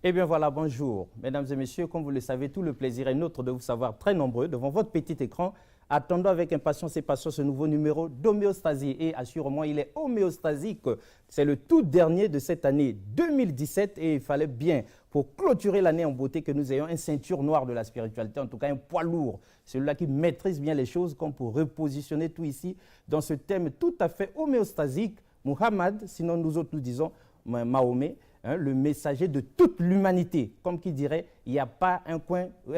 Eh bien voilà, bonjour. Mesdames et messieurs, comme vous le savez, tout le plaisir est nôtre de vous savoir très nombreux devant votre petit écran, attendant avec impatience et patience ce nouveau numéro d'homéostasie. Et assurément, il est homéostasique. C'est le tout dernier de cette année 2017 et il fallait bien, pour clôturer l'année en beauté, que nous ayons un ceinture noire de la spiritualité, en tout cas un poids lourd, celui-là qui maîtrise bien les choses, comme pour repositionner tout ici dans ce thème tout à fait homéostasique. Muhammad, sinon nous autres nous disons Mahomet, le messager de toute l'humanité. Comme qui dirait, il n'y a pas un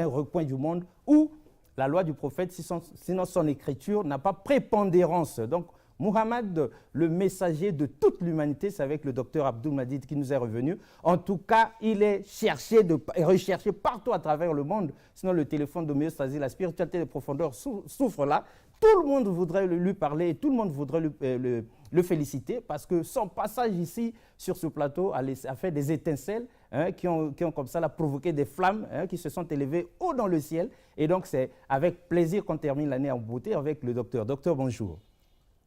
recoin du monde où la loi du prophète, sinon son écriture, n'a pas prépondérance. Donc, Muhammad, le messager de toute l'humanité, c'est avec le docteur Abdul Majid qui nous est revenu. En tout cas, il est recherché partout à travers le monde. Sinon, le téléphone d'homéostasie, la spiritualité de profondeur souffre là. Tout le monde voudrait lui parler et tout le monde voudrait le féliciter parce que son passage ici sur ce plateau a fait des étincelles qui ont comme ça provoqué des flammes qui se sont élevées haut dans le ciel. Et donc, c'est avec plaisir qu'on termine l'année en beauté avec le docteur. Docteur, bonjour.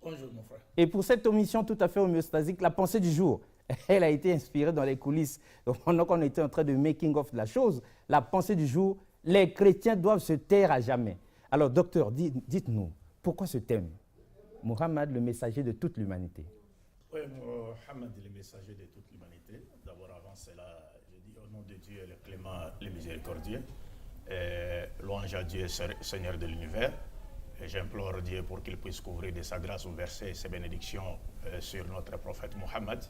Bonjour, mon frère. Et pour cette omission tout à fait homéostasique, la pensée du jour, elle a été inspirée dans les coulisses. Donc, pendant qu'on était en train de making of de la chose, la pensée du jour, les chrétiens doivent se taire à jamais. Alors, docteur, dites-nous, pourquoi ce thème? Muhammad, le messager de toute l'humanité. Oui, Muhammad, le messager de toute l'humanité. D'abord, avant cela, je dis au nom de Dieu, le clément, le miséricordieux. Louange à Dieu, Seigneur de l'univers. J'implore Dieu pour qu'il puisse couvrir de sa grâce ou verser ses bénédictions sur notre prophète Muhammad,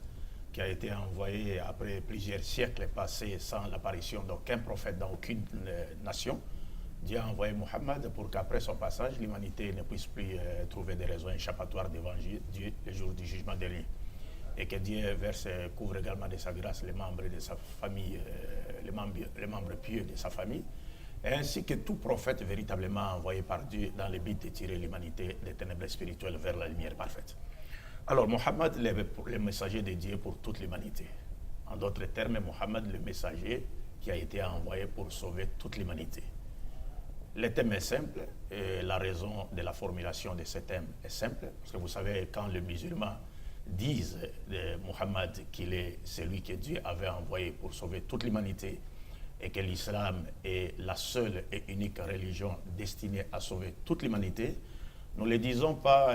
qui a été envoyé après plusieurs siècles passés sans l'apparition d'aucun prophète dans aucune nation. Dieu a envoyé Muhammad pour qu'après son passage, l'humanité ne puisse plus trouver des raisons échappatoires devant Dieu le jour du jugement dernier. Et que Dieu couvre également de sa grâce les membres de sa famille, les membres pieux de sa famille, ainsi que tout prophète véritablement envoyé par Dieu dans le but de tirer l'humanité des ténèbres spirituelles vers la lumière parfaite. Alors, Muhammad, le messager de Dieu pour toute l'humanité. En d'autres termes, Muhammad, le messager qui a été envoyé pour sauver toute l'humanité. Le thème est simple et la raison de la formulation de ce thème est simple, parce que vous savez, quand les musulmans disent de Muhammad qu'il est celui que Dieu avait envoyé pour sauver toute l'humanité et que l'islam est la seule et unique religion destinée à sauver toute l'humanité, nous ne le disons pas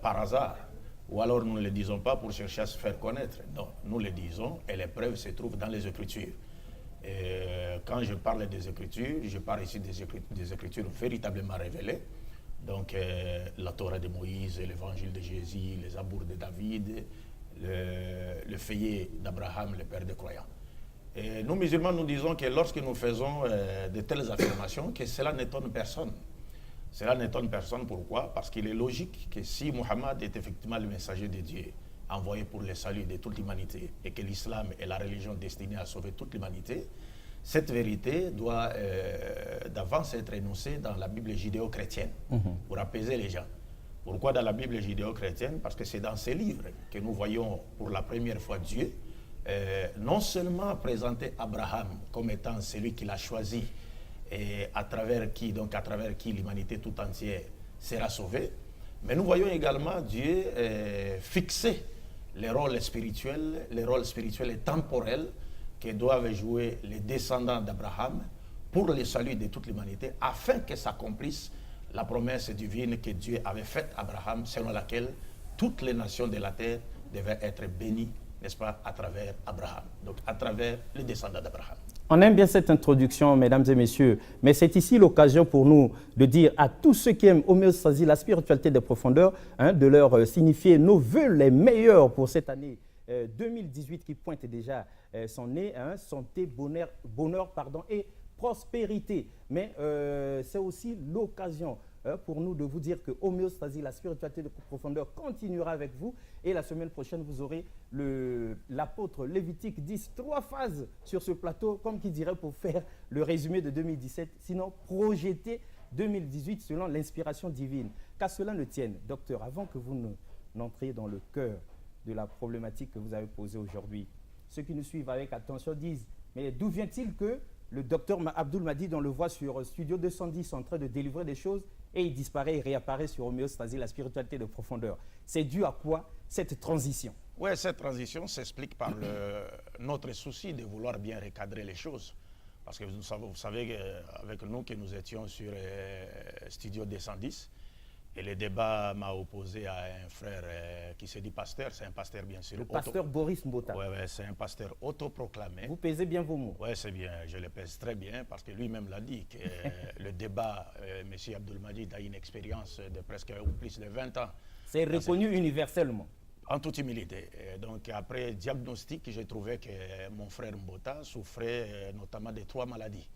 par hasard, ou alors nous ne le disons pas pour chercher à se faire connaître. Non, nous le disons et les preuves se trouvent dans les Écritures. Quand je parle des Écritures, je parle ici des Écritures véritablement révélées. Donc la Torah de Moïse, l'Évangile de Jésus, les Zabours de David, le feuillet d'Abraham, le père des croyants. Et nous musulmans, nous disons que lorsque nous faisons de telles affirmations, que cela n'étonne personne. Cela n'étonne personne, pourquoi? Parce qu'il est logique que si Muhammad est effectivement le messager de Dieu, envoyé pour le salut de toute l'humanité, et que l'islam est la religion destinée à sauver toute l'humanité, cette vérité doit d'avance être énoncée dans la Bible judéo-chrétienne pour apaiser les gens. Pourquoi dans la Bible judéo-chrétienne? Parce que c'est dans ces livres que nous voyons pour la première fois Dieu non seulement présenter Abraham comme étant celui qu'il a choisi et à travers qui l'humanité tout entière sera sauvée, mais nous voyons également Dieu fixer les rôles spirituels et temporels que doivent jouer les descendants d'Abraham pour le salut de toute l'humanité, afin que s'accomplisse la promesse divine que Dieu avait faite à Abraham, selon laquelle toutes les nations de la terre devaient être bénies, n'est-ce pas, à travers Abraham, donc à travers les descendants d'Abraham. On aime bien cette introduction, mesdames et messieurs, mais c'est ici l'occasion pour nous de dire à tous ceux qui aiment homéostasie, la spiritualité des profondeurs, de leur signifier nos vœux les meilleurs pour cette année 2018 qui pointe déjà son nez, santé, bonheur et prospérité. Mais c'est aussi l'occasion pour nous de vous dire que homéostasie, la spiritualité de profondeur continuera avec vous. Et la semaine prochaine, vous aurez l'apôtre Lévitique 10, 3 phases sur ce plateau, comme qui dirait pour faire le résumé de 2017, sinon projeter 2018 selon l'inspiration divine. Qu'à cela ne tienne, docteur, avant que vous n'entriez dans le cœur de la problématique que vous avez posée aujourd'hui, ceux qui nous suivent avec attention disent, mais d'où vient-il que le docteur Abdul Majid, on le voit sur Studio 210 en train de délivrer des choses et il disparaît et réapparaît sur homéostasie, la spiritualité de profondeur. C'est dû à quoi cette transition? Oui, cette transition s'explique par notre souci de vouloir bien recadrer les choses. Parce que vous savez avec nous que nous étions sur Studio 210 et le débat m'a opposé à un frère qui se dit pasteur, c'est un pasteur bien sûr. Le pasteur Boris Mbota. Oui, c'est un pasteur autoproclamé. Vous pesez bien vos mots. Oui, c'est bien, je le pèse très bien parce que lui-même l'a dit que le débat, M. Abdul-Majid a une expérience de presque ou plus de 20 ans. C'est reconnu universellement. En toute humilité. Donc après diagnostic, j'ai trouvé que mon frère Mbota souffrait notamment de 3 maladies.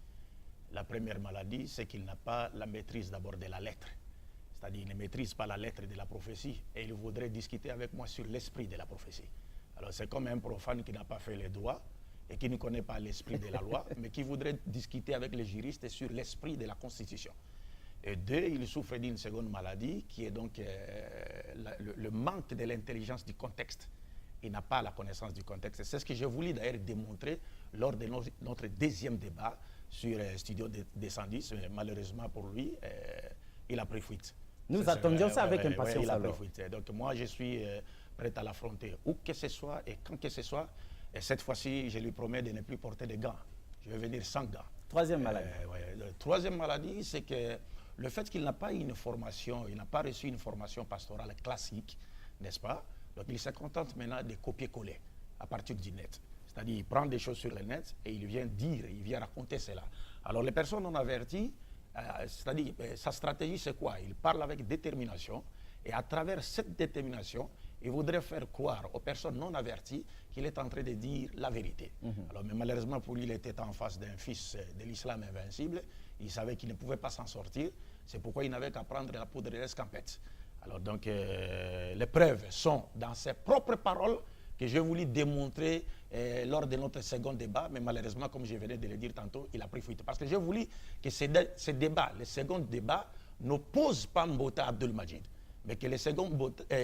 La première maladie, c'est qu'il n'a pas la maîtrise d'abord de la lettre. C'est-à-dire qu'il ne maîtrise pas la lettre de la prophétie et il voudrait discuter avec moi sur l'esprit de la prophétie. Alors c'est comme un profane qui n'a pas fait les droits et qui ne connaît pas l'esprit de la loi, mais qui voudrait discuter avec les juristes sur l'esprit de la Constitution. Et 2, il souffre d'une seconde maladie qui est donc le manque de l'intelligence du contexte. Il n'a pas la connaissance du contexte. C'est ce que j'ai voulu d'ailleurs démontrer lors de notre deuxième débat sur Studio 210. Mais malheureusement pour lui, il a pris fuite. Nous attendions ça avec impatience. Il a pris fuite. Donc moi, je suis prêt à l'affronter où que ce soit et quand que ce soit. Et cette fois-ci, je lui promets de ne plus porter de gants. Je vais venir sans gants. Troisième maladie. La troisième maladie, c'est que le fait qu'il n'a pas une formation, il n'a pas reçu une formation pastorale classique, n'est-ce pas? Donc il se contente maintenant de copier-coller à partir du net. C'est-à-dire il prend des choses sur le net et il vient dire, il vient raconter cela. Alors les personnes non averties, c'est-à-dire sa stratégie c'est quoi? Il parle avec détermination et à travers cette détermination, il voudrait faire croire aux personnes non averties qu'il est en train de dire la vérité. Alors, mais malheureusement pour lui, il était en face d'un fils de l'islam invincible. Il savait qu'il ne pouvait pas s'en sortir. C'est pourquoi il n'avait qu'à prendre la poudre d'escampette. Alors donc, les preuves sont dans ses propres paroles que j'ai voulu démontrer lors de notre second débat. Mais malheureusement, comme je venais de le dire tantôt, il a pris fuite. Parce que j'ai voulu que ce débat, le second débat, n'oppose pas Mbota Abdul-Majid, mais que le second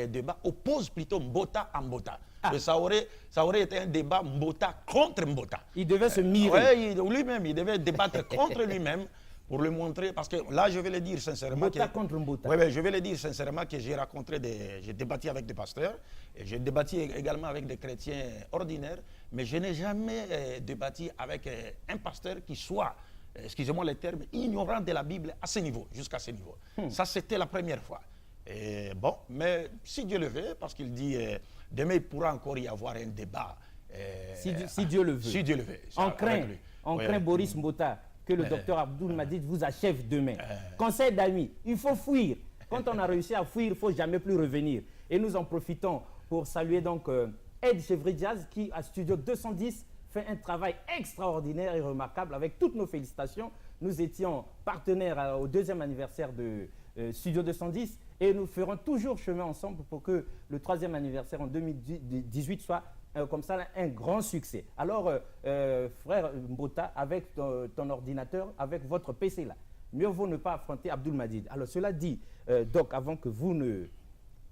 débat oppose plutôt Mbota à Mbota. Ça aurait été un débat Mbota contre Mbota. Il devait se mirer. Oui, lui-même, il devait débattre contre lui-même pour le montrer, parce que là, je vais le dire sincèrement. Mbota contre Mbota. Oui, je vais le dire sincèrement que j'ai débattu avec des pasteurs, et j'ai débattu également avec des chrétiens ordinaires, mais je n'ai jamais débattu avec un pasteur qui soit, excusez-moi le terme, ignorant de la Bible à ce niveau, jusqu'à ce niveau. Ça, c'était la première fois. Et bon, mais si Dieu le veut, parce qu'il dit demain il pourra encore y avoir un débat. Si Dieu le veut. Si Dieu le veut. On craint Boris Mbota que le docteur Abdul-Majid vous achève demain. Conseil d'amis, il faut fuir. Quand on a réussi à fuir, il ne faut jamais plus revenir. Et nous en profitons pour saluer donc Ed Chevry-Diaz qui, à Studio 210, fait un travail extraordinaire et remarquable avec toutes nos félicitations. Nous étions partenaires au 2e anniversaire de Studio 210 et nous ferons toujours chemin ensemble pour que le 3e anniversaire en 2018 soit comme ça un grand succès. Alors, frère Mbota, avec ton ordinateur, avec votre PC là, mieux vaut ne pas affronter Abdul-Majid. Alors, cela dit, Doc, avant que vous ne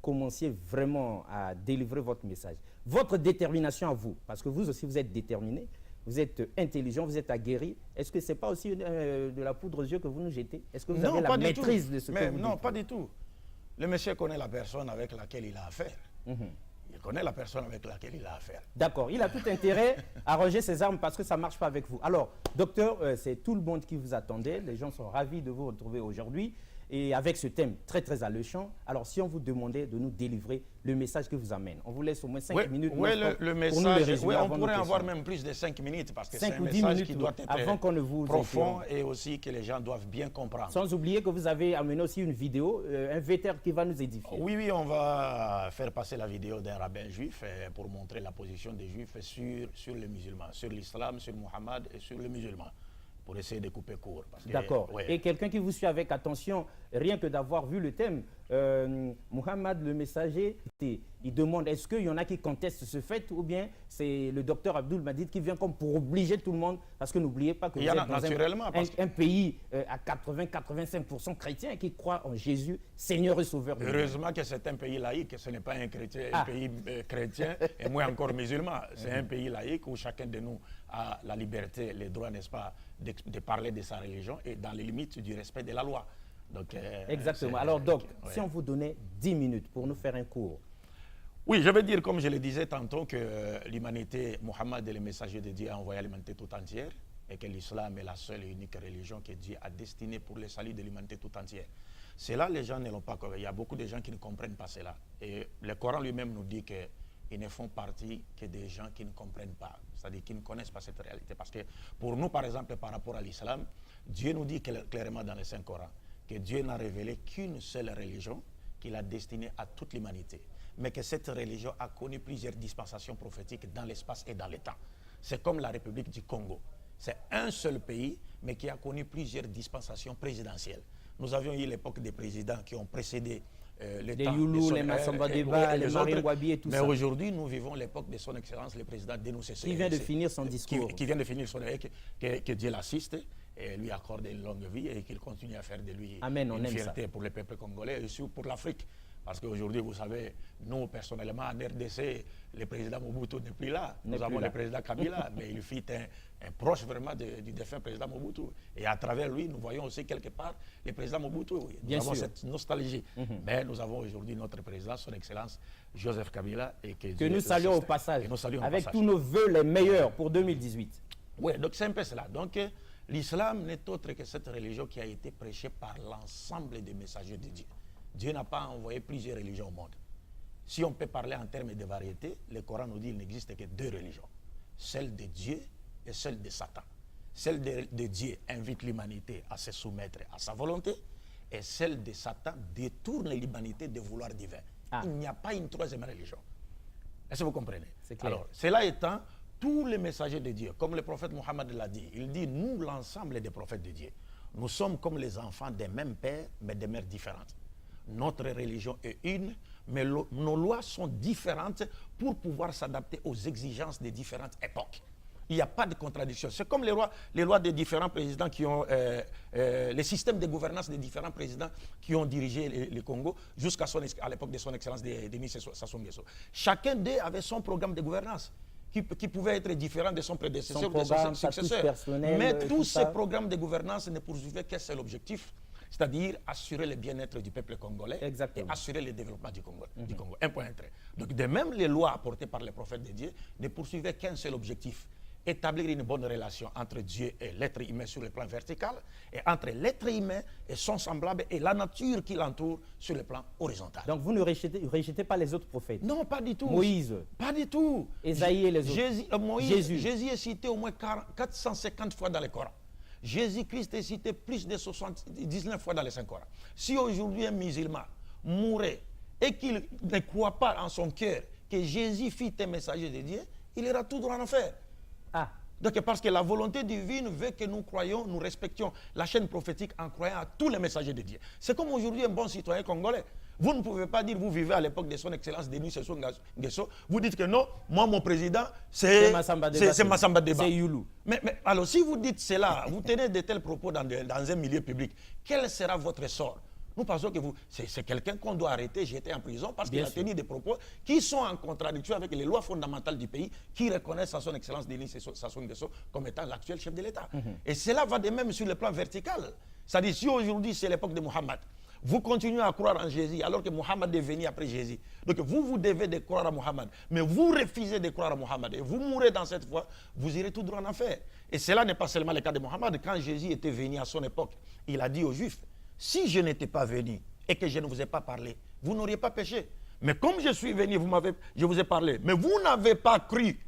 commenciez vraiment à délivrer votre message, votre détermination à vous, parce que vous aussi, vous êtes déterminé, vous êtes intelligent, vous êtes aguerri. Est-ce que ce n'est pas aussi de la poudre aux yeux que vous nous jetez? Est-ce que vous avez la maîtrise de ce que vous dites? Non, pas du tout. Le monsieur connaît la personne avec laquelle il a affaire. Il connaît la personne avec laquelle il a affaire. D'accord, il a tout intérêt à ranger ses armes parce que ça ne marche pas avec vous. Alors, docteur, c'est tout le monde qui vous attendait. Les gens sont ravis de vous retrouver aujourd'hui. Et avec ce thème très, très alléchant, alors si on vous demandait de nous délivrer le message que vous amène, on vous laisse au moins 5 minutes. Oui, le message, on pourrait avoir même plus de 5 minutes parce que c'est un message qui doit être avant qu'on ne vous profond et aussi que les gens doivent bien comprendre. Sans oublier que vous avez amené aussi une vidéo, un vétère qui va nous édifier. Oui, on va faire passer la vidéo d'un rabbin juif pour montrer la position des juifs sur les musulmans, sur l'islam, sur Mohammed et sur les musulmans, pour essayer de couper court. D'accord. Ouais. Et quelqu'un qui vous suit avec attention, rien que d'avoir vu le thème, Mohammed le messager, il demande est-ce qu'il y en a qui contestent ce fait ou bien c'est le docteur Abdul-Majid qui vient comme pour obliger tout le monde, parce que n'oubliez pas que vous êtes dans un pays à 80-85% chrétien qui croit en Jésus, Seigneur et Sauveur. Heureusement que c'est un pays laïque, ce n'est pas un pays chrétien et moins encore musulman. C'est un pays laïque où chacun de nous a la liberté, les droits, n'est-ce pas, de parler de sa religion et dans les limites du respect de la loi. Donc, exactement. Alors, Doc, si on vous donnait 10 minutes pour nous faire un cours. Oui, je veux dire, comme je le disais tantôt, que l'humanité, Mohammed est le messager de Dieu, a envoyé à l'humanité tout entière, et que l'islam est la seule et unique religion que Dieu a destinée pour le salut de l'humanité tout entière. Cela, les gens ne l'ont pas compris. Il y a beaucoup de gens qui ne comprennent pas cela. Et le Coran lui-même nous dit qu'ils ne font partie que des gens qui ne comprennent pas, c'est-à-dire qui ne connaissent pas cette réalité. Parce que pour nous, par exemple, par rapport à l'islam, Dieu nous dit clairement dans le Saint-Coran que Dieu n'a révélé qu'une seule religion qu'il a destinée à toute l'humanité. Mais que cette religion a connu plusieurs dispensations prophétiques dans l'espace et dans le temps. C'est comme la République du Congo. C'est un seul pays, mais qui a connu plusieurs dispensations présidentielles. Nous avions eu l'époque des présidents qui ont précédé les temps Youlou, les Massamba Deba, les Marine Wabi et tout ça. Mais aujourd'hui, nous vivons l'époque de son Excellence, le président Denis Sassou. Qui vient de finir son discours. Qui vient de finir son discours, que Dieu l'assiste et lui accorde une longue vie et qu'il continue à faire de lui une fierté pour le peuple congolais et aussi pour l'Afrique. Parce qu'aujourd'hui, vous savez, nous, personnellement, en RDC, le président Mobutu n'est plus là. Nous avons le président Kabila, mais il fut un proche vraiment du défunt président Mobutu. Et à travers lui, nous voyons aussi quelque part le président Mobutu. Nous avons cette nostalgie. Mais nous avons aujourd'hui notre président, son Excellence, Joseph Kabila. Et que nous saluons au passage, avec tous nos vœux les meilleurs pour 2018. Oui, donc c'est un peu cela. Donc l'islam n'est autre que cette religion qui a été prêchée par l'ensemble des messagers de Dieu. Dieu n'a pas envoyé plusieurs religions au monde. Si on peut parler en termes de variété, le Coran nous dit qu'il n'existe que deux religions. Celle de Dieu et celle de Satan. Celle de Dieu invite l'humanité à se soumettre à sa volonté et celle de Satan détourne l'humanité de vouloir divin. Il n'y a pas une troisième religion. Est-ce que vous comprenez? C'est clair. Alors, cela étant, tous les messagers de Dieu, comme le prophète Mohammed l'a dit, il dit, nous, l'ensemble des prophètes de Dieu, nous sommes comme les enfants des mêmes pères, mais des mères différentes. Notre religion est une, mais nos lois sont différentes pour pouvoir s'adapter aux exigences des différentes époques. Il n'y a pas de contradiction. C'est comme les lois des différents présidents qui ont, les systèmes de gouvernance des différents présidents qui ont dirigé le Congo jusqu'à l'époque de son excellence Denis Sassou Nguesso. Chacun d'eux avait son programme de gouvernance qui pouvait être différent de son prédécesseur ou de son successeur. Mais tous ces programmes de gouvernance ne poursuivaient qu'un seul objectif, c'est-à-dire assurer le bien-être du peuple congolais. Exactement. Et assurer le développement du Congo. Un point très. Donc de même, les lois apportées par les prophètes de Dieu ne poursuivaient qu'un seul objectif, établir une bonne relation entre Dieu et l'être humain sur le plan vertical et entre l'être humain et son semblable et la nature qui l'entoure sur le plan horizontal. Donc vous ne rejetez pas les autres prophètes? Non, pas du tout. Moïse? Pas du tout. Ésaïe et les autres? Jésus est cité au moins 450 fois dans le Coran. Jésus-Christ est cité plus de 79 fois dans le Saint-Coran. Si aujourd'hui un musulman mourait et qu'il ne croit pas en son cœur que Jésus fut un messager de Dieu, il ira tout droit en enfer. Donc parce que la volonté divine veut que nous croyions, nous respections la chaîne prophétique en croyant à tous les messagers de Dieu. C'est comme aujourd'hui un bon citoyen congolais. Vous ne pouvez pas dire, vous vivez à l'époque de son excellence Denis Sassou Nguesso, vous dites que non, moi mon président c'est Massamba Deba. C'est Youlou. Mais alors si vous dites cela, vous tenez de tels propos dans un milieu public, quel sera votre sort? Nous pensons que c'est quelqu'un qu'on doit arrêter, jeter en prison parce qu'il a tenu des propos qui sont en contradiction avec les lois fondamentales du pays qui reconnaissent à son excellence Denis Sassou Nguesso comme étant l'actuel chef de l'État. Et cela va de même sur le plan vertical. C'est-à-dire si aujourd'hui c'est l'époque de Mohammed, vous continuez à croire en Jésus alors que Mohammed est venu après Jésus. Donc vous devez de croire à Mohammed. Mais vous refusez de croire à Mohammed. Et vous mourrez dans cette voie, vous irez tout droit en enfer. Et cela n'est pas seulement le cas de Mohammed. Quand Jésus était venu à son époque, il a dit aux Juifs, si je n'étais pas venu et que je ne vous ai pas parlé, vous n'auriez pas péché. Mais comme je suis venu, je vous ai parlé. Mais vous n'avez pas cru.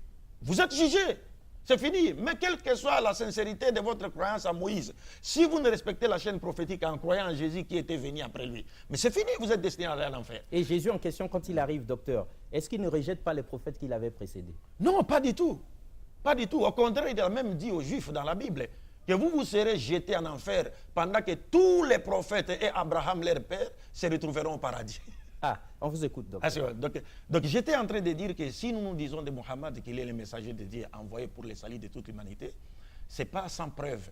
Vous êtes jugés. C'est fini. Mais quelle que soit la sincérité de votre croyance à Moïse, si vous ne respectez la chaîne prophétique en croyant en Jésus qui était venu après lui, mais c'est fini, vous êtes destiné à aller en enfer. Et Jésus en question, quand il arrive, docteur, est-ce qu'il ne rejette pas les prophètes qui l'avaient précédé? Non, pas du tout. Pas du tout. Au contraire, il a même dit aux Juifs dans la Bible que vous serez jetés en enfer pendant que tous les prophètes et Abraham, leur père, se retrouveront au paradis. On vous écoute, docteur. Donc j'étais en train de dire que si nous disons de Mohammed qu'il est le messager de Dieu envoyé pour le salut de toute l'humanité, ce n'est pas sans preuve.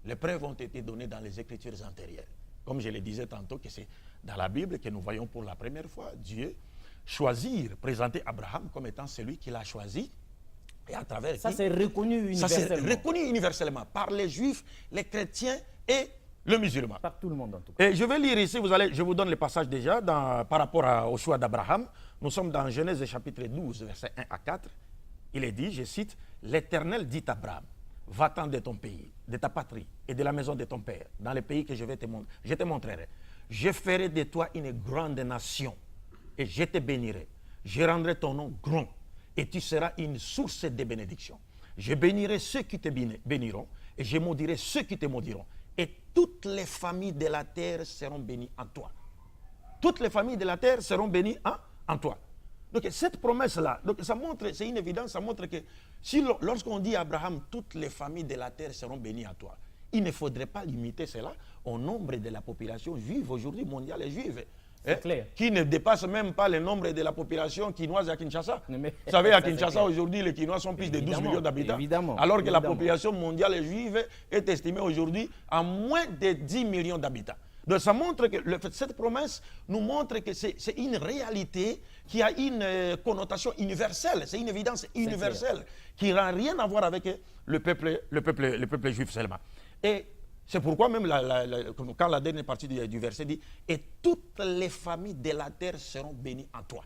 Les preuves ont été données dans les Écritures antérieures. Comme je le disais tantôt, que c'est dans la Bible que nous voyons pour la première fois Dieu choisir, présenter Abraham comme étant celui qu'il a choisi. Et à travers ça, c'est reconnu universellement. Ça, c'est reconnu universellement par les Juifs, les chrétiens et Le musulman. Par tout le monde en tout cas. Et je vais lire ici, je vous donne les passages déjà par rapport au choix d'Abraham. Nous sommes dans Genèse chapitre 12, versets 1 à 4. Il est dit, je cite, « L'Éternel dit à Abraham, va-t'en de ton pays, de ta patrie et de la maison de ton père, dans le pays que je te montrerai. Je ferai de toi une grande nation et je te bénirai. Je rendrai ton nom grand et tu seras une source de bénédiction. Je bénirai ceux qui te béniront et je maudirai ceux qui te maudiront. Et toutes les familles de la terre seront bénies en toi. » Toutes les familles de la terre seront bénies en toi. Donc cette promesse-là, ça montre, c'est une évidence, ça montre que lorsqu'on dit à Abraham, toutes les familles de la terre seront bénies à toi, il ne faudrait pas limiter cela au nombre de la population juive aujourd'hui, mondiale et juive. Qui ne dépasse même pas le nombre de la population quinoise à Kinshasa. Vous savez, à Kinshasa, aujourd'hui, les Quinois sont plus de 12 millions d'habitants. Alors que la population mondiale et juive est estimée aujourd'hui à moins de 10 millions d'habitants. Donc ça montre que cette promesse nous montre que c'est une réalité qui a une connotation universelle. C'est une évidence universelle qui n'a rien à voir avec le peuple juif seulement. Et c'est pourquoi même quand la dernière partie du verset dit « Et toutes les familles de la terre seront bénies en toi ».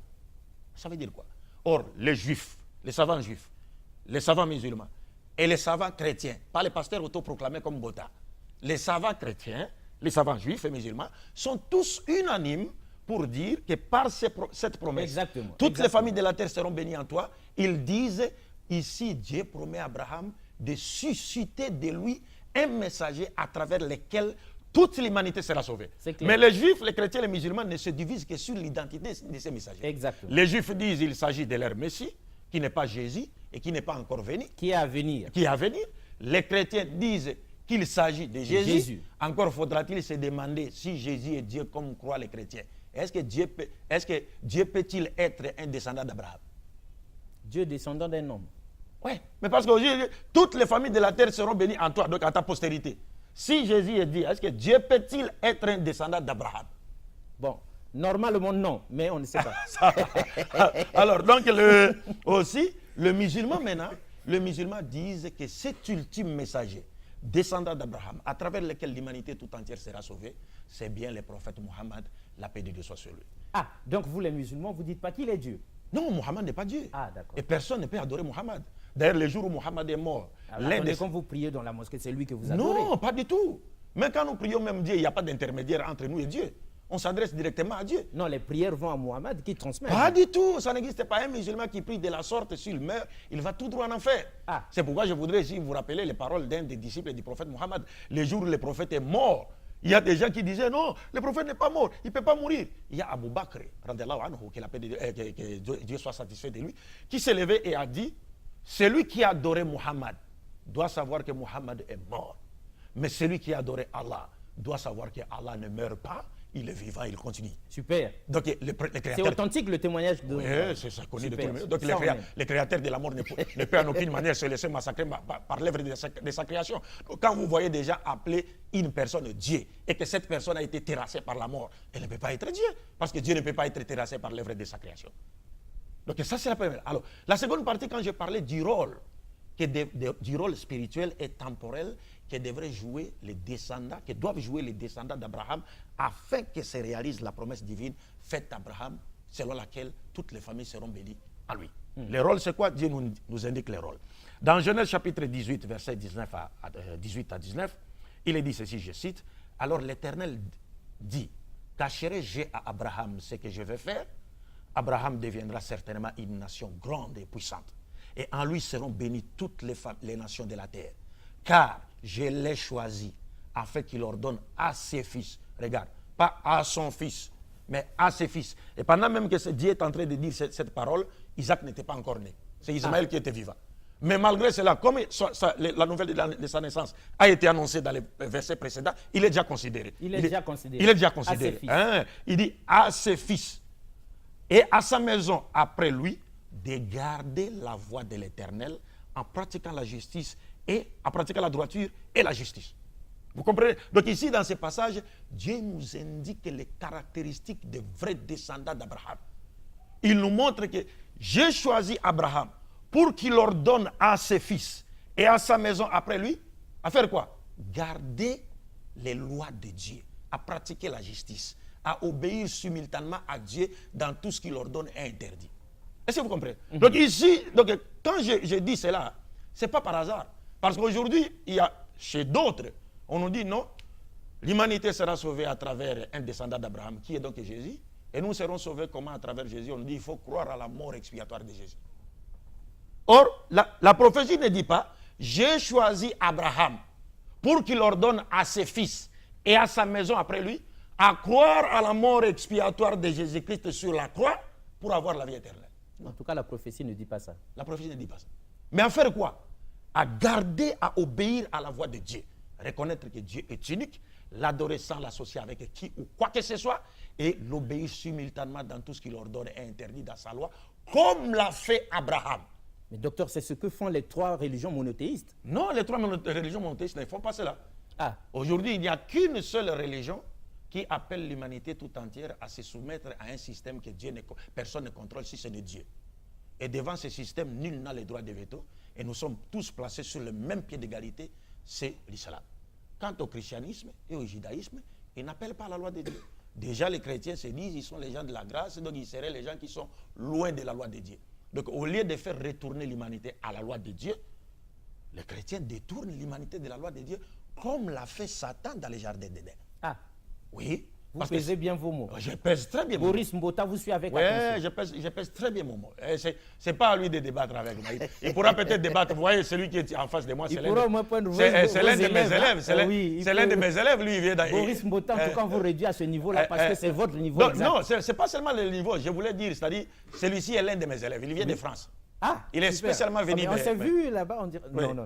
Ça veut dire quoi? Or, les juifs, les savants juifs, les savants musulmans et les savants chrétiens, pas les pasteurs autoproclamés comme Bota, les savants chrétiens, les savants juifs et musulmans, sont tous unanimes pour dire que par cette promesse, toutes les familles de la terre seront bénies en toi. Ils disent, ici, Dieu promet à Abraham de susciter de lui un messager à travers lequel toute l'humanité sera sauvée. Mais les juifs, les chrétiens et les musulmans ne se divisent que sur l'identité de ces messagers. Les juifs disent qu'il s'agit de leur Messie, qui n'est pas Jésus et qui n'est pas encore venu. Qui est à venir. Les chrétiens disent qu'il s'agit de Jésus. Encore faudra-t-il se demander si Jésus est Dieu comme croient les chrétiens. Est-ce que Dieu peut-il être un descendant d'Abraham? Dieu descendant d'un homme. Oui, mais parce que toutes les familles de la terre seront bénies en toi, donc à ta postérité. Si Jésus est Dieu, est-ce que Dieu peut-il être un descendant d'Abraham? Bon, normalement non, mais on ne sait pas. Alors, donc, aussi, le musulman maintenant, le musulman dit que cet ultime messager, descendant d'Abraham, à travers lequel l'humanité tout entière sera sauvée, c'est bien le prophète Mohammed, la paix de Dieu soit sur lui. Ah, donc vous les musulmans, vous ne dites pas qu'il est Dieu? Non, Mohammed n'est pas Dieu. Ah, d'accord. Et personne ne peut adorer Mohammed. D'ailleurs, le jour où Mohammed est mort... Quand vous priez dans la mosquée, c'est lui que vous adorez? Non, pas du tout. Mais quand nous prions même Dieu, il n'y a pas d'intermédiaire entre nous et Dieu. On s'adresse directement à Dieu. Non, les prières vont à Mohammed qui transmet. Pas du tout. Ça n'existe pas. Un musulman qui prie de la sorte, s'il meurt, il va tout droit en enfer. Ah. C'est pourquoi je voudrais ici vous rappeler les paroles d'un des disciples du prophète Mohammed. Le jour où le prophète est mort, il y a des gens qui disaient non, le prophète n'est pas mort, il ne peut pas mourir. Il y a Abu Bakr, que Dieu soit satisfait de lui, qui s'est levé et a dit, celui qui a adoré Mohammed doit savoir que Mohammed est mort. Mais celui qui a adoré Allah doit savoir que Allah ne meurt pas, il est vivant, il continue. Super. Donc, c'est authentique le témoignage de... Oui, c'est ça, connu de tout le monde. Donc, le créateur de la mort ne peut en aucune manière se laisser massacrer par l'œuvre de sa création. Donc, quand vous voyez déjà appeler une personne Dieu et que cette personne a été terrassée par la mort, elle ne peut pas être Dieu. Parce que Dieu ne peut pas être terrassé par l'œuvre de sa création. Donc, ça, c'est la première. Alors, la seconde partie, quand je parlais du rôle spirituel et temporel que devraient jouer les descendants, que doivent jouer les descendants d'Abraham afin que se réalise la promesse divine faite à Abraham, selon laquelle toutes les familles seront bénies à lui. Le rôle, c'est quoi? Dieu nous indique les rôles. Dans Genèse chapitre 18, versets 18 à 19, il est dit ceci, je cite, « Alors l'Éternel dit, cacherai-je à Abraham ce que je vais faire? Abraham deviendra certainement une nation grande et puissante. Et en lui seront bénies toutes les nations de la terre. Car je l'ai choisi afin qu'il ordonne à ses fils, regarde, pas à son fils, mais à ses fils. Et pendant même que Dieu est en train de dire cette parole, Isaac n'était pas encore né. C'est Ismaël qui était vivant. Mais malgré cela, comme la nouvelle de sa naissance a été annoncée dans les versets précédents, il est déjà considéré. Il est déjà considéré. Il dit à ses fils et à sa maison après lui, de garder la voie de l'Éternel en pratiquant la justice et en pratiquant la droiture et la justice. Vous comprenez? Donc ici, dans ce passage, Dieu nous indique les caractéristiques des vrais descendants d'Abraham. Il nous montre que j'ai choisi Abraham pour qu'il ordonne à ses fils et à sa maison après lui, à faire quoi? Garder les lois de Dieu, à pratiquer la justice, à obéir simultanément à Dieu dans tout ce qu'il ordonne et interdit. Est-ce que vous comprenez? Donc ici, quand je dis cela, ce n'est pas par hasard. Parce qu'aujourd'hui, il y a chez d'autres, on nous dit non, l'humanité sera sauvée à travers un descendant d'Abraham, qui est donc Jésus. Et nous serons sauvés comment à travers Jésus? On nous dit il faut croire à la mort expiatoire de Jésus. Or, la prophétie ne dit pas, j'ai choisi Abraham pour qu'il ordonne à ses fils et à sa maison après lui à croire à la mort expiatoire de Jésus-Christ sur la croix pour avoir la vie éternelle. En tout cas, la prophétie ne dit pas ça. La prophétie ne dit pas ça. Mais à faire quoi? À garder, à obéir à la voix de Dieu. Reconnaître que Dieu est unique, l'adorer sans l'associer avec qui ou quoi que ce soit, et l'obéir simultanément dans tout ce qu'il ordonne et interdit dans sa loi, comme l'a fait Abraham. Mais docteur, c'est ce que font les 3 religions monothéistes. Non, les 3 religions monothéistes ne font pas cela. Ah. Aujourd'hui, il n'y a qu'une seule religion qui appelle l'humanité tout entière à se soumettre à un système que personne ne contrôle si ce n'est Dieu. Et devant ce système, nul n'a le droit de veto. Et nous sommes tous placés sur le même pied d'égalité, c'est l'islam. Quant au christianisme et au judaïsme, ils n'appellent pas la loi de Dieu. Déjà, les chrétiens se disent qu'ils sont les gens de la grâce, donc ils seraient les gens qui sont loin de la loi de Dieu. Donc, au lieu de faire retourner l'humanité à la loi de Dieu, les chrétiens détournent l'humanité de la loi de Dieu, comme l'a fait Satan dans les jardins d'Éden. Ah. Oui. Vous pesez bien vos mots. Je pèse très bien. Boris Mbota vous suit avec attention. Oui, je pèse très bien mon mot. Ce n'est pas à lui de débattre avec moi. Il pourra peut-être débattre. Vous voyez, celui qui est en face de moi, c'est l'un de mes élèves. C'est l'un de mes élèves. Lui, il vient dans... Boris Mbota, en tout cas, vous réduit à ce niveau-là parce que c'est votre niveau. Non, ce n'est pas seulement le niveau. Je voulais dire, c'est-à-dire, celui-ci est l'un de mes élèves. Il vient de France. Ah, il est spécialement venu. On s'est vu là-bas, on dirait... Oui. Non,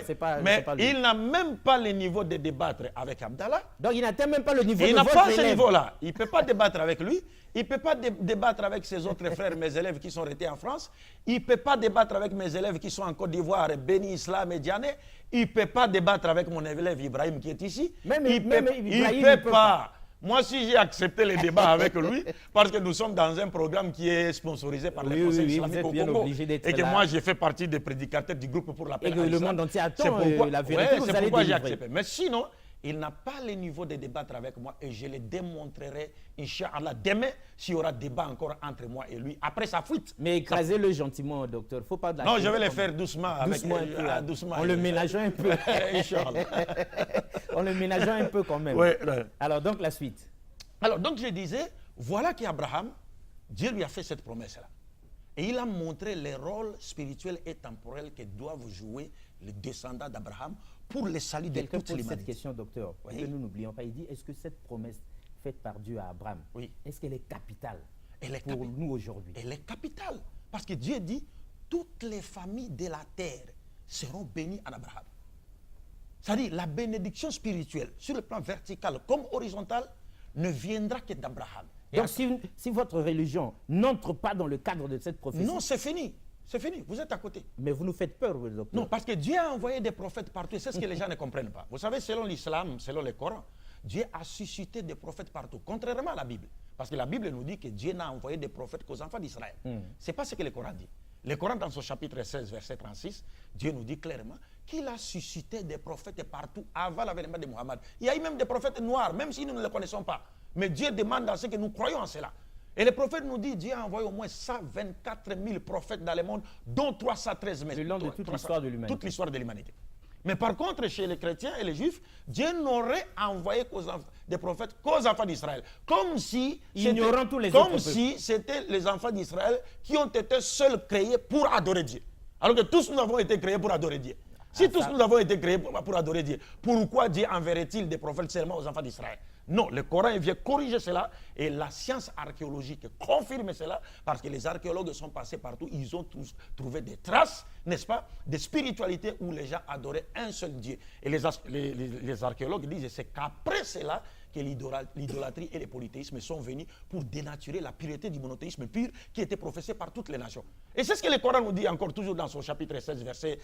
c'est pas lui. Il n'a même pas le niveau de débattre avec Abdallah. Donc il n'atteint même pas le niveau de votre élève. Il n'a pas ce niveau-là. Il ne peut pas débattre avec lui. Il ne peut pas débattre avec ses autres frères, mes élèves qui sont restés en France. Il ne peut pas débattre avec mes élèves qui sont en Côte d'Ivoire, Béni, Islam et Diané. Il ne peut pas débattre avec mon élève Ibrahim qui est ici. Il ne peut pas. Moi, si j'ai accepté les débats avec lui, parce que nous sommes dans un programme qui est sponsorisé par les Conseils islamiques au Congo, et que moi, j'ai fait partie des prédicateurs du groupe pour la paix. Et que le monde entier attend la vérité, c'est pourquoi j'ai accepté. Mais sinon, il n'a pas le niveau de débattre avec moi et je le démontrerai, Inch'Allah, demain, s'il y aura débat encore entre moi et lui, après sa fuite. Mais écrasez-le gentiment, docteur. Faut pas non, je vais le faire doucement. Doucement. En le ménageant un peu. Inch'Allah. En le ménageant un peu quand même. Ouais. Alors, donc, la suite. Alors, donc, je disais, voilà qu'Abraham, Dieu lui a fait cette promesse-là. Et il a montré les rôles spirituels et temporels que doivent jouer les descendants d'Abraham pour le salut de toute l'humanité. Cette question, docteur, parce que nous n'oublions pas, il dit, est-ce que cette promesse faite par Dieu à Abraham, est-ce qu'elle est capitale pour nous aujourd'hui? Elle est capitale, parce que Dieu dit, toutes les familles de la terre seront bénies en Abraham. C'est-à-dire, la bénédiction spirituelle, sur le plan vertical comme horizontal, ne viendra que d'Abraham. Donc, si votre religion n'entre pas dans le cadre de cette prophétie... Non, c'est fini. C'est fini, vous êtes à côté. Mais vous nous faites peur, docteur. Non, parce que Dieu a envoyé des prophètes partout. C'est ce que les gens ne comprennent pas. Vous savez, selon l'islam, selon le Coran, Dieu a suscité des prophètes partout, contrairement à la Bible. Parce que la Bible nous dit que Dieu n'a envoyé des prophètes qu'aux enfants d'Israël. Ce n'est pas ce que le Coran dit. Le Coran, dans son chapitre 16, verset 36, Dieu nous dit clairement qu'il a suscité des prophètes partout avant l'avènement de Mohammed. Il y a eu même des prophètes noirs, même si nous ne les connaissons pas. Mais Dieu demande à ce que nous croyons en cela. Et le prophète nous dit, Dieu a envoyé au moins 124 000 prophètes dans le monde, dont 313 000. Le long de toute l'histoire de l'humanité. Toute l'histoire de l'humanité. Mais par contre, chez les chrétiens et les juifs, Dieu n'aurait envoyé des prophètes qu'aux enfants d'Israël. Comme si c'était les enfants d'Israël qui ont été seuls créés pour adorer Dieu. Alors que tous nous avons été créés pour adorer Dieu. Si tous nous avons été créés pour adorer Dieu, pourquoi Dieu enverrait-il des prophètes seulement aux enfants d'Israël? Non, le Coran vient corriger cela et la science archéologique confirme cela parce que les archéologues sont passés partout, ils ont tous trouvé des traces, n'est-ce pas, de spiritualité où les gens adoraient un seul Dieu. Et les archéologues disent que c'est qu'après cela que l'idolâtrie et le polythéisme sont venus pour dénaturer la pureté du monothéisme pur qui était professé par toutes les nations. Et c'est ce que le Coran nous dit encore toujours dans son chapitre 16, verset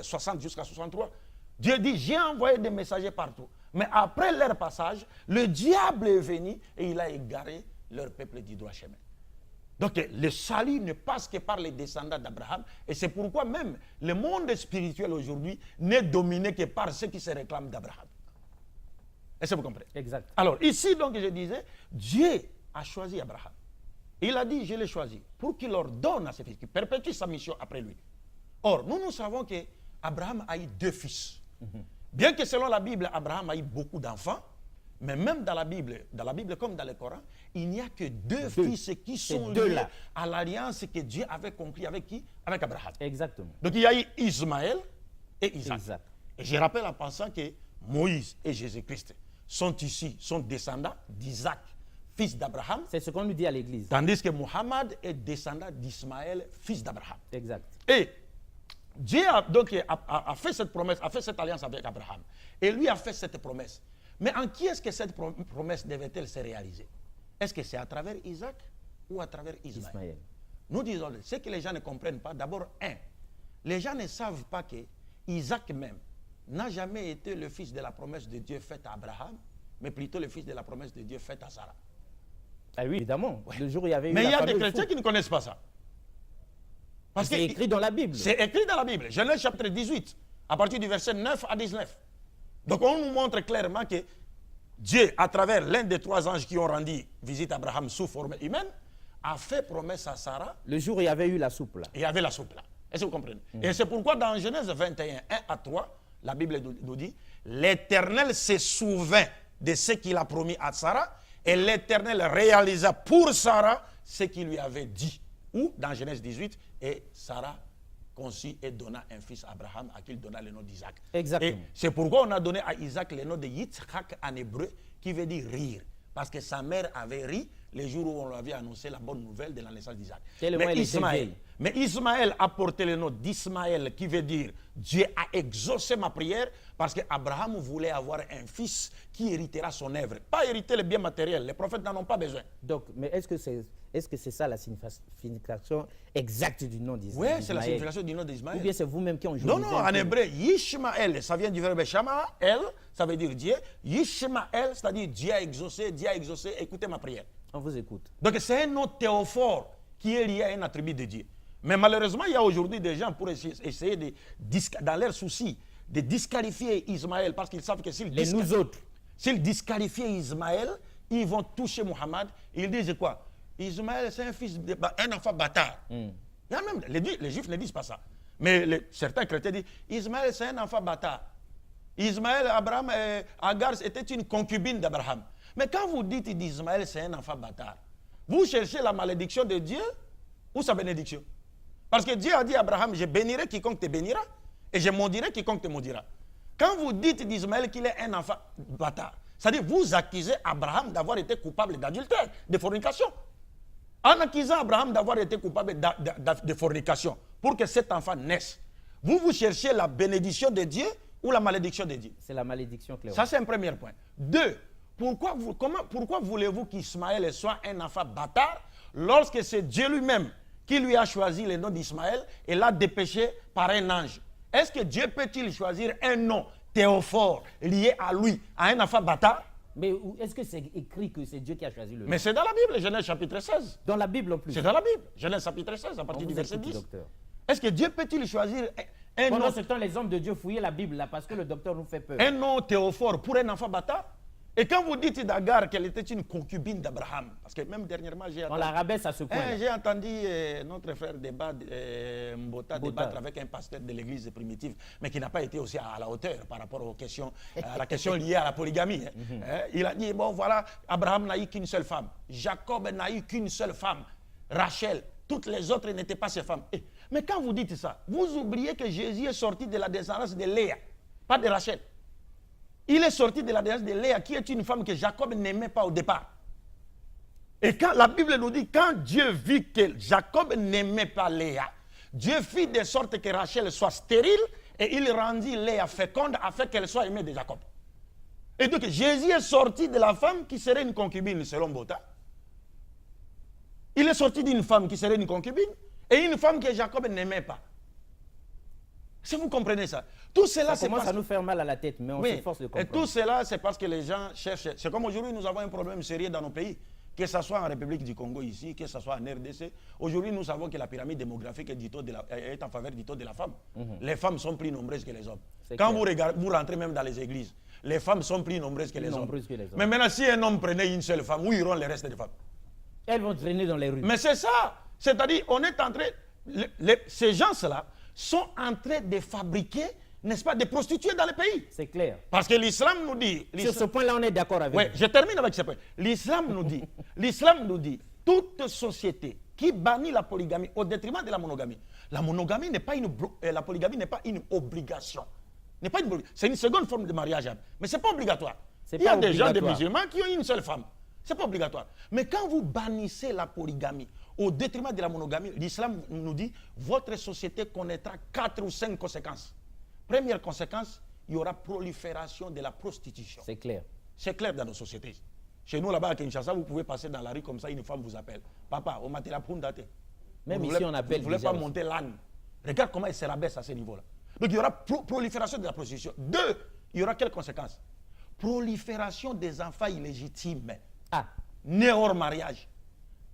60 jusqu'à 63. Dieu dit, j'ai envoyé des messagers partout. Mais après leur passage, le diable est venu et il a égaré leur peuple du droit chemin. Donc le salut ne passe que par les descendants d'Abraham. Et c'est pourquoi même le monde spirituel aujourd'hui n'est dominé que par ceux qui se réclament d'Abraham. Est-ce que vous comprenez? Exact. Alors, ici, donc, je disais, Dieu a choisi Abraham. Il a dit, je l'ai choisi pour qu'il leur donne à ses fils, qu'il perpétue sa mission après lui. Or, nous savons qu'Abraham a eu 2 fils. Bien que selon la Bible, Abraham a eu beaucoup d'enfants, mais même dans la Bible comme dans le Coran, il n'y a que 2 fils qui sont liés à l'alliance que Dieu avait conclue avec qui? Avec Abraham. Exactement. Donc il y a eu Ismaël et Isaac. Exact. Et je rappelle en pensant que Moïse et Jésus-Christ sont descendants d'Isaac, fils d'Abraham. C'est ce qu'on nous dit à l'église. Tandis que Muhammad est descendant d'Ismaël, fils d'Abraham. Exact. Et Dieu a fait cette promesse, a fait cette alliance avec Abraham. Et lui a fait cette promesse. Mais en qui est-ce que cette promesse devait-elle se réaliser? Est-ce que c'est à travers Isaac ou à travers Ismaël? Nous disons, ce que les gens ne comprennent pas, d'abord, les gens ne savent pas que Isaac même n'a jamais été le fils de la promesse de Dieu faite à Abraham, mais plutôt le fils de la promesse de Dieu faite à Sarah. Ah oui, évidemment. Le jour où il y avait eu mais il y a des fameuse chrétiens qui ne connaissent pas ça. Parce que c'est écrit dans la Bible. C'est écrit dans la Bible. Genèse chapitre 18, à partir du verset 9 à 19. Donc on nous montre clairement que Dieu, à travers l'un des 3 anges qui ont rendu visite à Abraham sous forme humaine, a fait promesse à Sarah. Le jour où il y avait eu la soupe là. Il y avait la soupe là. Est-ce que vous comprenez? Et c'est pourquoi dans Genèse 21, 1 à 3, la Bible nous dit, l'Éternel se souvint de ce qu'il a promis à Sarah, et l'Éternel réalisa pour Sarah ce qu'il lui avait dit. Ou dans Genèse 18, et Sarah conçut et donna un fils à Abraham à qui il donna le nom d'Isaac. Exactement. Et c'est pourquoi on a donné à Isaac le nom de Yitzhak en hébreu, qui veut dire rire. Parce que sa mère avait ri le jour où on lui avait annoncé la bonne nouvelle de la naissance d'Isaac. Mais Ismaël a porté le nom d'Ismaël, qui veut dire Dieu a exaucé ma prière, parce qu'Abraham voulait avoir un fils qui héritera son œuvre. Pas hériter les biens matériels. Les prophètes n'en ont pas besoin. Donc, mais est-ce que c'est ça la signification exacte du nom d'Ismaël? Oui, c'est la signification du nom d'Ismaël. Ou bien c'est vous-même qui en jouez? Non, en hébreu, Yishmaël, ça vient du verbe Shamaël, ça veut dire Dieu. Yishmaël, c'est-à-dire Dieu a exaucé, écoutez ma prière. On vous écoute. Donc c'est un nom théophore qui est lié à un attribut de Dieu. Mais malheureusement, il y a aujourd'hui des gens pour essayer dans leur souci de disqualifier Ismaël, parce qu'ils savent que s'ils disqualifient Ismaël, ils vont toucher Muhammad. Ils disent quoi? Ismaël, c'est un fils, un enfant bâtard. Il y a même, les Juifs ne disent pas ça. Mais certains chrétiens disent, Ismaël, c'est un enfant bâtard. Ismaël, Abraham, Agar était une concubine d'Abraham. Mais quand vous dites d'Ismaël, c'est un enfant bâtard, vous cherchez la malédiction de Dieu ou sa bénédiction? Parce que Dieu a dit à Abraham, je bénirai quiconque te bénira et je maudirai quiconque te maudira. Quand vous dites d'Ismaël qu'il est un enfant bâtard, c'est-à-dire vous accusez Abraham d'avoir été coupable d'adultère, de fornication. En accusant Abraham d'avoir été coupable de fornication, pour que cet enfant naisse, vous cherchez la bénédiction de Dieu ou la malédiction de Dieu? C'est la malédiction, clairement. Ça, c'est un premier point. 2, pourquoi voulez-vous qu'Ismaël soit un enfant bâtard lorsque c'est Dieu lui-même qui lui a choisi le nom d'Ismaël et l'a dépêché par un ange? Est-ce que Dieu peut-il choisir un nom théophore lié à lui, à un enfant bâtard? Mais est-ce que c'est écrit que c'est Dieu qui a choisi le nom? Mais c'est dans la Bible, Genèse chapitre 16. Dans la Bible en plus. C'est dans la Bible, Genèse chapitre 16, à partir du verset 10. Docteur. Est-ce que Dieu peut-il choisir un Pendant nom? ce temps, les hommes de Dieu fouillaient la Bible là parce que le docteur nous fait peur. Un nom théophore pour un enfant bâtard? Et quand vous dites d'Agar qu'elle était une concubine d'Abraham, parce que même dernièrement, On la rabaisse à ce point. J'ai entendu notre frère Mbota débattre avec un pasteur de l'église primitive, mais qui n'a pas été aussi à la hauteur par rapport aux questions, à la question liée à la polygamie. Il a dit, bon voilà, Abraham n'a eu qu'une seule femme, Jacob n'a eu qu'une seule femme, Rachel, toutes les autres n'étaient pas ses femmes. Mais quand vous dites ça, vous oubliez que Jésus est sorti de la descendance de Léa, pas de Rachel. Il est sorti de la descendance de Léa, qui est une femme que Jacob n'aimait pas au départ. Et quand la Bible nous dit, quand Dieu vit que Jacob n'aimait pas Léa, Dieu fit de sorte que Rachel soit stérile et il rendit Léa féconde afin qu'elle soit aimée de Jacob. Et donc Jésus est sorti de la femme qui serait une concubine selon Bota. Il est sorti d'une femme qui serait une concubine et une femme que Jacob n'aimait pas. Si vous comprenez ça, tout cela ça commence à nous faire mal à la tête, mais on s'efforce de comprendre. Et tout cela, c'est parce que les gens cherchent. C'est comme aujourd'hui, nous avons un problème sérieux dans nos pays. Que ce soit en République du Congo ici, que ce soit en RDC, aujourd'hui nous savons que la pyramide démographique est en faveur du taux de la femme. Les femmes sont plus nombreuses que les hommes. Quand vous rentrez même dans les églises, les femmes sont plus nombreuses que les hommes. Mais maintenant, si un homme prenait une seule femme, où iront les restes des femmes? Elles vont traîner dans les rues. Mais c'est ça. C'est-à-dire, on est en train... ces gens-là sont en train de fabriquer, n'est-ce pas, des prostituées dans le pays. C'est clair. Parce que l'islam nous dit... Sur ce point-là, on est d'accord avec vous. Je termine avec ce point. L'islam nous dit, toute société qui bannit la polygamie au détriment de la monogamie n'est pas la polygamie n'est pas une obligation. C'est une seconde forme de mariage, mais ce n'est pas obligatoire. Il y a des gens, des musulmans, qui ont une seule femme. Ce n'est pas obligatoire. Mais quand vous bannissez la polygamie au détriment de la monogamie, l'islam nous dit, votre société connaîtra 4 ou 5 conséquences. Première conséquence, il y aura prolifération de la prostitution. C'est clair. C'est clair dans nos sociétés. Chez nous, là-bas à Kinshasa, vous pouvez passer dans la rue comme ça, une femme vous appelle. Papa, on m'a dit la date. Même ici, on appelle. Vous ne voulez pas monter l'âne. Regarde comment il se rabaisse à ce niveau-là. Donc il y aura prolifération de la prostitution. 2, il y aura quelles conséquences? Prolifération des enfants illégitimes. Nés hors mariage.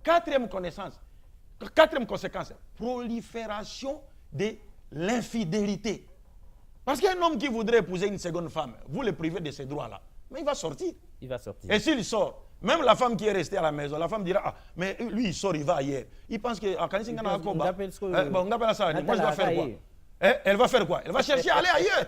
Quatrième conséquence, prolifération de l'infidélité. Parce qu'un homme qui voudrait épouser une seconde femme, vous le privez de ces droits-là, mais il va sortir. Et s'il sort, même la femme qui est restée à la maison, la femme dira, ah, mais lui il sort, il va ailleurs. Il pense que, on appelle ça, moi je dois faire quoi? Elle va faire quoi? Elle va chercher à aller ailleurs.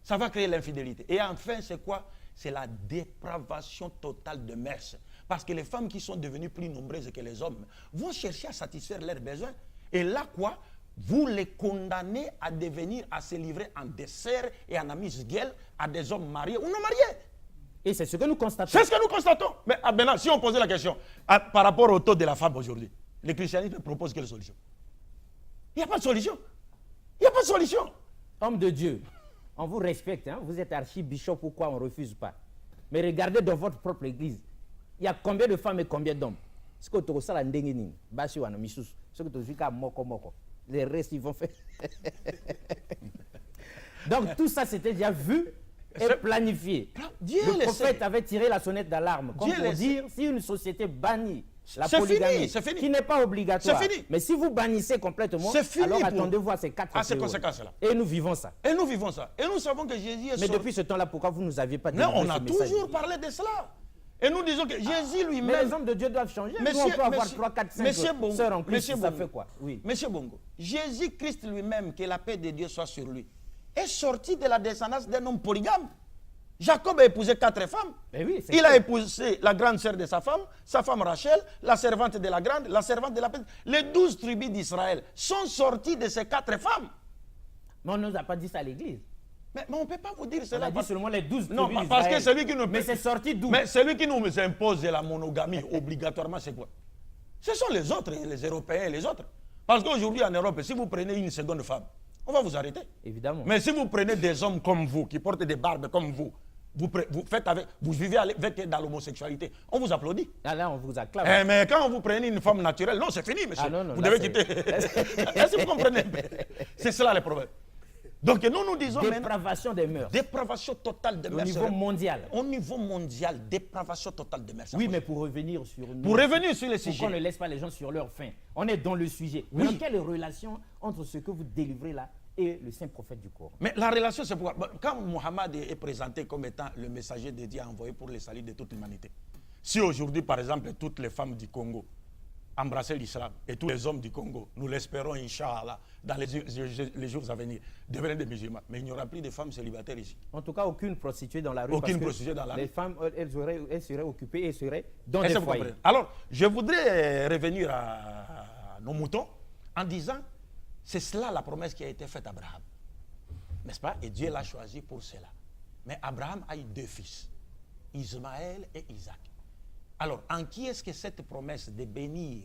Ça va créer l'infidélité. Et enfin, c'est quoi? C'est la dépravation totale de mœurs. Parce que les femmes qui sont devenues plus nombreuses que les hommes vont chercher à satisfaire leurs besoins. Et là, quoi? Vous les condamnez à devenir, à se livrer en dessert et en amuse-gueule à des hommes mariés ou non mariés. Et c'est ce que nous constatons. C'est ce que nous constatons. Mais maintenant, si on posait la question par rapport au taux de la femme aujourd'hui, le christianisme propose quelle solution? Il n'y a pas de solution. Il n'y a pas de solution. Homme de Dieu, on vous respecte, hein? Vous êtes archibishop, pourquoi on ne refuse pas? Mais regardez dans votre propre église, il y a combien de femmes et combien d'hommes? Ce que tu as dit, les restes, ils vont faire. Donc tout ça, c'était déjà vu et planifié. Le prophète avait tiré la sonnette d'alarme, comme pour dire, si une société bannit la polygamie, qui n'est pas obligatoire, mais si vous bannissez complètement, alors attendez-vous à ces 4 conséquences-là. Et nous vivons ça. Et nous vivons ça. Et nous savons que Jésus est Mais depuis ce temps-là, pourquoi vous ne nous aviez pas dit? Non, on a toujours parlé de cela. Et nous disons que Jésus lui-même... Mais les hommes de Dieu doivent changer. Nous, on peut avoir 3, 4, 5 sœurs en Christ, ça fait quoi? Oui. Monsieur Bongo, Jésus-Christ lui-même, que la paix de Dieu soit sur lui, est sorti de la descendance d'un homme polygame. Jacob a épousé 4 femmes. Oui, il a épousé la grande sœur de sa femme Rachel, la servante de la grande, la servante de la petite. Les 12 tribus d'Israël sont sorties de ces 4 femmes. Mais on ne nous a pas dit ça à l'église. Mais on ne peut pas vous dire cela. On a dit seulement les 12 tribus d'Israël. Non, parce que celui qui nous... Mais c'est sorti d'où? Mais celui qui nous impose la monogamie obligatoirement, c'est quoi? Ce sont les autres, les Européens et les autres. Parce qu'aujourd'hui en Europe, si vous prenez une seconde femme, on va vous arrêter. Évidemment. Mais si vous prenez des hommes comme vous, qui portent des barbes comme vous vivez avec dans l'homosexualité, on vous applaudit. Ah là, on vous acclame. Mais quand vous prenez une femme naturelle, non, c'est fini, monsieur. Ah non, vous devez quitter. Est-ce que vous comprenez? C'est cela le problème. Donc nous disons dépravation des mœurs. Dépravation totale des mœurs. Au niveau mondial. Au niveau mondial, dépravation totale des mœurs. Oui, mais pour revenir sur nous. Pour revenir sur le sujet. Pourquoi on ne laisse pas les gens sur leur faim? On est dans le sujet. Oui. Mais quelle relation entre ce que vous délivrez là et le saint prophète du Coran? Mais la relation, c'est pourquoi quand Mohammed est présenté comme étant le messager de Dieu envoyé pour le salut de toute l'humanité, si aujourd'hui, par exemple, toutes les femmes du Congo embrasser l'islam et tous les hommes du Congo, nous l'espérons, Inch'Allah, dans les jours à venir, devenir des musulmans. Mais il n'y aura plus de femmes célibataires ici. En tout cas, aucune prostituée dans la rue. Aucune prostituée dans la rue. Les femmes, elles seraient occupées et seraient dans des foyers. Alors, je voudrais revenir à nos moutons en disant, c'est cela la promesse qui a été faite à Abraham. N'est-ce pas? Et Dieu l'a choisi pour cela. Mais Abraham a eu 2 fils, Ismaël et Isaac. Alors, en qui est-ce que cette promesse de bénir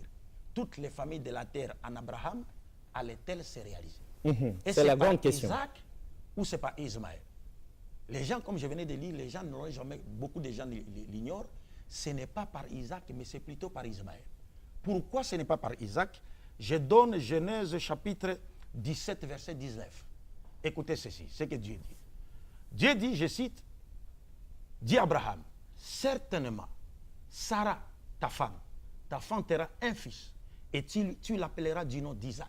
toutes les familles de la terre en Abraham allait-elle se réaliser? C'est la grande question. Isaac ou c'est pas Ismaël? Les gens, comme je venais de lire, les gens n'auraient jamais, beaucoup de gens l'ignorent, ce n'est pas par Isaac, mais c'est plutôt par Ismaël. Pourquoi ce n'est pas par Isaac? Je donne Genèse chapitre 17, verset 19. Écoutez ceci, ce que Dieu dit. Dieu dit, je cite, dit Abraham, certainement, Sarah, ta femme, ta femme un fils, et tu l'appelleras du nom d'Isaac.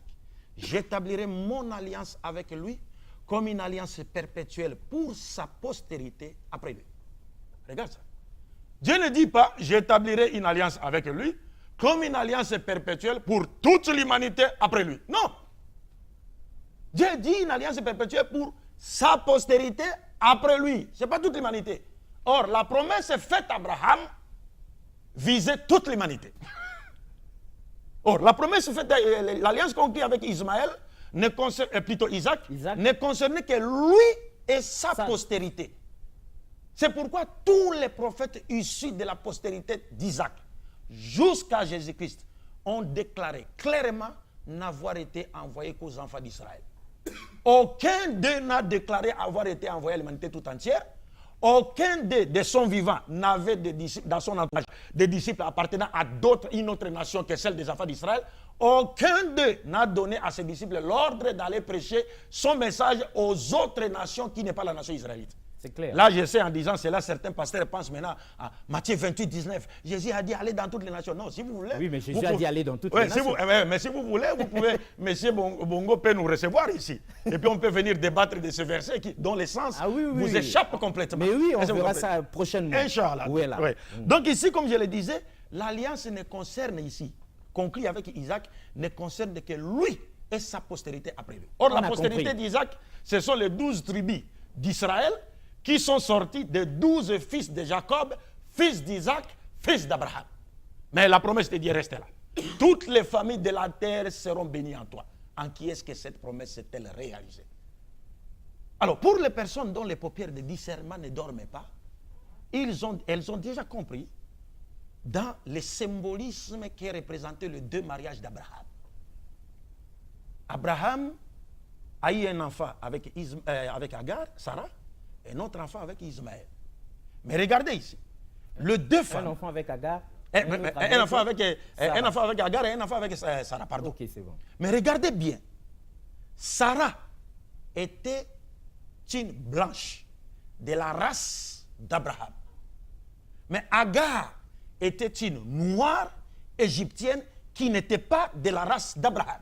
J'établirai mon alliance avec lui comme une alliance perpétuelle pour sa postérité après lui. Regarde ça. Dieu ne dit pas, j'établirai une alliance avec lui comme une alliance perpétuelle pour toute l'humanité après lui. Non. Dieu dit une alliance perpétuelle pour sa postérité après lui. Ce n'est pas toute l'humanité. Or, la promesse faite à Abraham visait toute l'humanité. Or, la promesse faite, l'alliance conclue avec Ismaël, plutôt Isaac, ne concernait que lui et sa postérité. C'est pourquoi tous les prophètes issus de la postérité d'Isaac, jusqu'à Jésus-Christ, ont déclaré clairement n'avoir été envoyés qu'aux enfants d'Israël. Aucun d'eux n'a déclaré avoir été envoyé à l'humanité tout entière. Aucun d'eux, de son vivant, n'avait dans son entourage des disciples appartenant à une autre nation que celle des enfants d'Israël. Aucun d'eux n'a donné à ses disciples l'ordre d'aller prêcher son message aux autres nations qui n'est pas la nation israélite. C'est clair. Là, je sais, en disant cela, certains pasteurs pensent maintenant à Matthieu 28, 19. Jésus a dit aller dans toutes les nations. Non, si vous voulez. Oui, mais Jésus a dit aller dans toutes les nations. Mais si vous voulez, vous pouvez. M. Bongo peut nous recevoir ici. Et puis on peut venir débattre de ce verset dont le sens vous échappe complètement. Mais oui, on verra ça prochainement. Inch'Allah. Oui, là. Ouais. Donc ici, comme je le disais, l'alliance ne concerne ici, conclue avec Isaac, ne concerne que lui et sa postérité après lui. Or, la postérité d'Isaac, ce sont les 12 tribus d'Israël qui sont sortis des 12 fils de Jacob, fils d'Isaac, fils d'Abraham. Mais la promesse de Dieu reste là. Toutes les familles de la terre seront bénies en toi. En qui est-ce que cette promesse s'est-elle réalisée? Alors, pour les personnes dont les paupières de discernement ne dorment pas, elles ont déjà compris dans le symbolisme qui est représenté le deux mariages d'Abraham. Abraham a eu un enfant avec Agar, Sarah, et un autre enfant avec Ismaël. Mais regardez ici, les deux femmes. Un enfant avec Agar. Un enfant avec Agar et un enfant avec Sarah, pardon. Ok, c'est bon. Mais regardez bien, Sarah était une blanche de la race d'Abraham. Mais Agar était une noire égyptienne qui n'était pas de la race d'Abraham.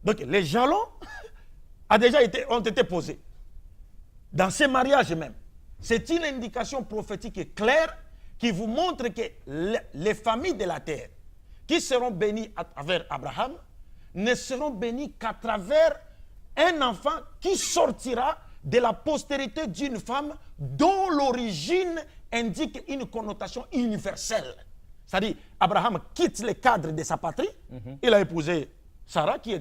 Donc les jalons ont été posés. Dans ces mariages même, c'est une indication prophétique claire qui vous montre que les familles de la terre qui seront bénies à travers Abraham ne seront bénies qu'à travers un enfant qui sortira de la postérité d'une femme dont l'origine indique une connotation universelle. C'est-à-dire, Abraham quitte le cadre de sa patrie, il a épousé Sarah qui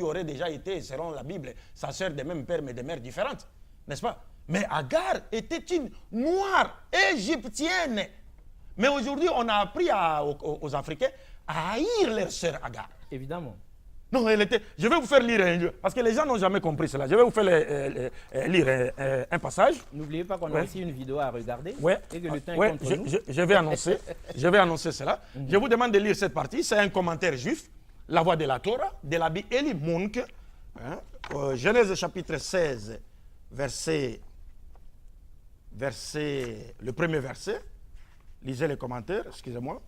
aurait déjà été, selon la Bible, sa sœur de même père mais de mères différentes. N'est-ce pas? Mais Agar était une noire égyptienne. Mais aujourd'hui, on a appris aux Africains à haïr leur sœur Agar. Évidemment. Non, elle était. Je vais vous faire lire, parce que les gens n'ont jamais compris cela. Je vais vous faire lire un passage. N'oubliez pas qu'on a aussi une vidéo à regarder. Ouais. Et que le temps est contre nous. Je vais annoncer cela. Je vous demande de lire cette partie. C'est un commentaire juif, la voix de la Torah, de l'abbé Eli Munk, Genèse chapitre 16. Le premier verset. Lisez les commentaires, excusez-moi.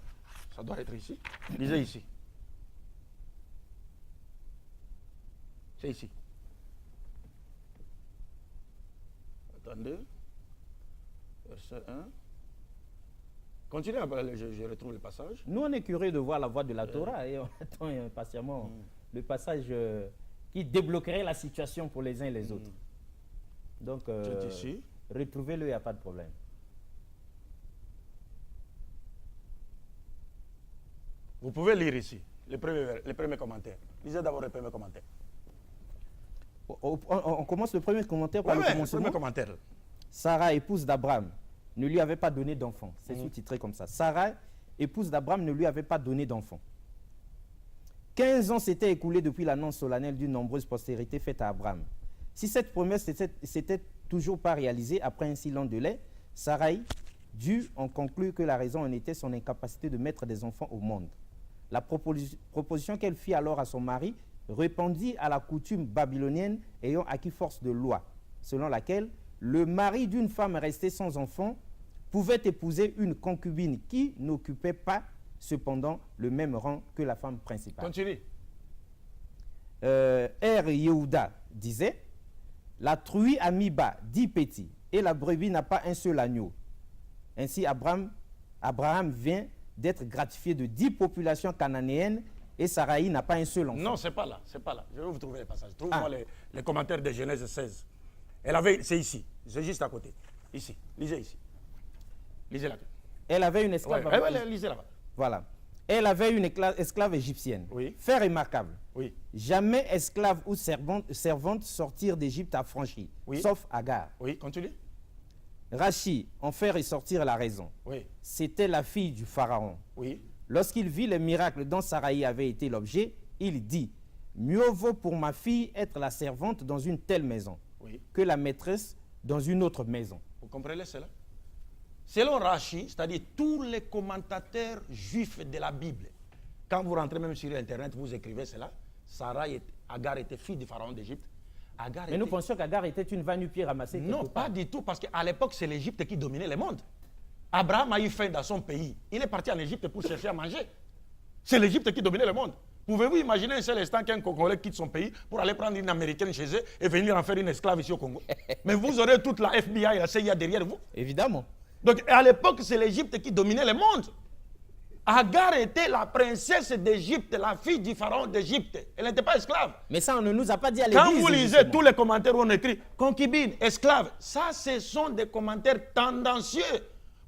Ça doit être ici. Lisez ici. C'est ici. Attendez. Verset 1. Continuez, je retrouve le passage. Nous, on est curieux de voir la voix de la Torah et on attend impatiemment le passage qui débloquerait la situation pour les uns et les autres. Donc, ici. Retrouvez-le, il n'y a pas de problème. Vous pouvez lire ici, les premiers commentaires. Lisez d'abord les premiers commentaires. On commence le premier commentaire par le commencement. Le premier commentaire. Sarah, épouse d'Abraham, ne lui avait pas donné d'enfant. C'est sous-titré comme ça. Sarah, épouse d'Abraham, ne lui avait pas donné d'enfant. 15 ans s'étaient écoulés depuis l'annonce solennelle d'une nombreuse postérité faite à Abraham. Si cette promesse s'était toujours pas réalisée après un si long délai, Sarai dut en conclure que la raison en était son incapacité de mettre des enfants au monde. La proposition qu'elle fit alors à son mari répondit à la coutume babylonienne ayant acquis force de loi, selon laquelle le mari d'une femme restée sans enfant pouvait épouser une concubine qui n'occupait pas cependant le même rang que la femme principale. Continue. Yehuda disait, la truie a mis bas 10 petits et la brebis n'a pas un seul agneau. Ainsi Abraham vient d'être gratifié de 10 populations cananéennes et Saraï n'a pas un seul enfant. Non, c'est pas là, c'est pas là. Je vais vous trouver les passages. Trouve-moi les commentaires de Genèse 16. Elle avait, c'est ici, c'est juste à côté. Ici, lisez ici. Lisez là. Elle avait une esclave. Lisez là-bas. Voilà. Elle avait une esclave égyptienne. Oui. Fait remarquable. Oui. Jamais esclave ou servante sortir d'Égypte affranchie, Oui. sauf Agar. Oui, continue. Rachi en fait ressortir la raison. Oui. C'était la fille du pharaon. Oui. Lorsqu'il vit le miracle dont Saraï avait été l'objet, il dit, mieux vaut pour ma fille être la servante dans une telle maison Oui. que la maîtresse dans une autre maison. Vous comprenez cela? Selon Rachi, c'est-à-dire tous les commentateurs juifs de la Bible, quand vous rentrez même sur Internet, vous écrivez cela, Agar était fille du pharaon d'Égypte. Mais nous pensions qu'Agar était une va-nu-pied ramassée. Non, pas du tout, parce qu'à l'époque, c'est l'Égypte qui dominait le monde. Abraham a eu faim dans son pays. Il est parti en Égypte pour chercher à manger. C'est l'Égypte qui dominait le monde. Pouvez-vous imaginer un seul instant qu'un Congolais quitte son pays pour aller prendre une Américaine chez eux et venir en faire une esclave ici au Congo? Mais vous aurez toute la FBI et la CIA derrière vous. Évidemment. Donc à l'époque, c'est l'Égypte qui dominait le monde. Agar était la princesse d'Égypte, la fille du pharaon d'Égypte. Elle n'était pas esclave. Mais ça, on ne nous a pas dit à l'église. Quand vous lisez justement tous les commentaires où on écrit concubine, esclave, ça, ce sont des commentaires tendancieux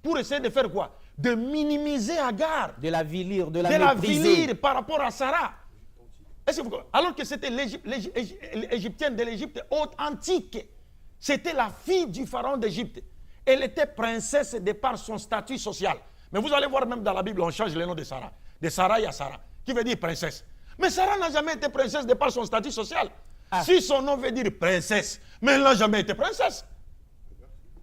pour essayer de faire quoi? De minimiser Agar. De la vilir, de la mépriser. mépriser. Par rapport à Sarah. Est-ce que vous... Alors que c'était l'égyptienne de l'Égypte haute antique. C'était la fille du pharaon d'Égypte. Elle était princesse de par son statut social. Mais vous allez voir même dans la Bible, on change le nom de Sarah. De Sarah, il y a Sarah, qui veut dire princesse. Mais Sarah n'a jamais été princesse de par son statut social. Si son nom veut dire princesse, mais elle n'a jamais été princesse.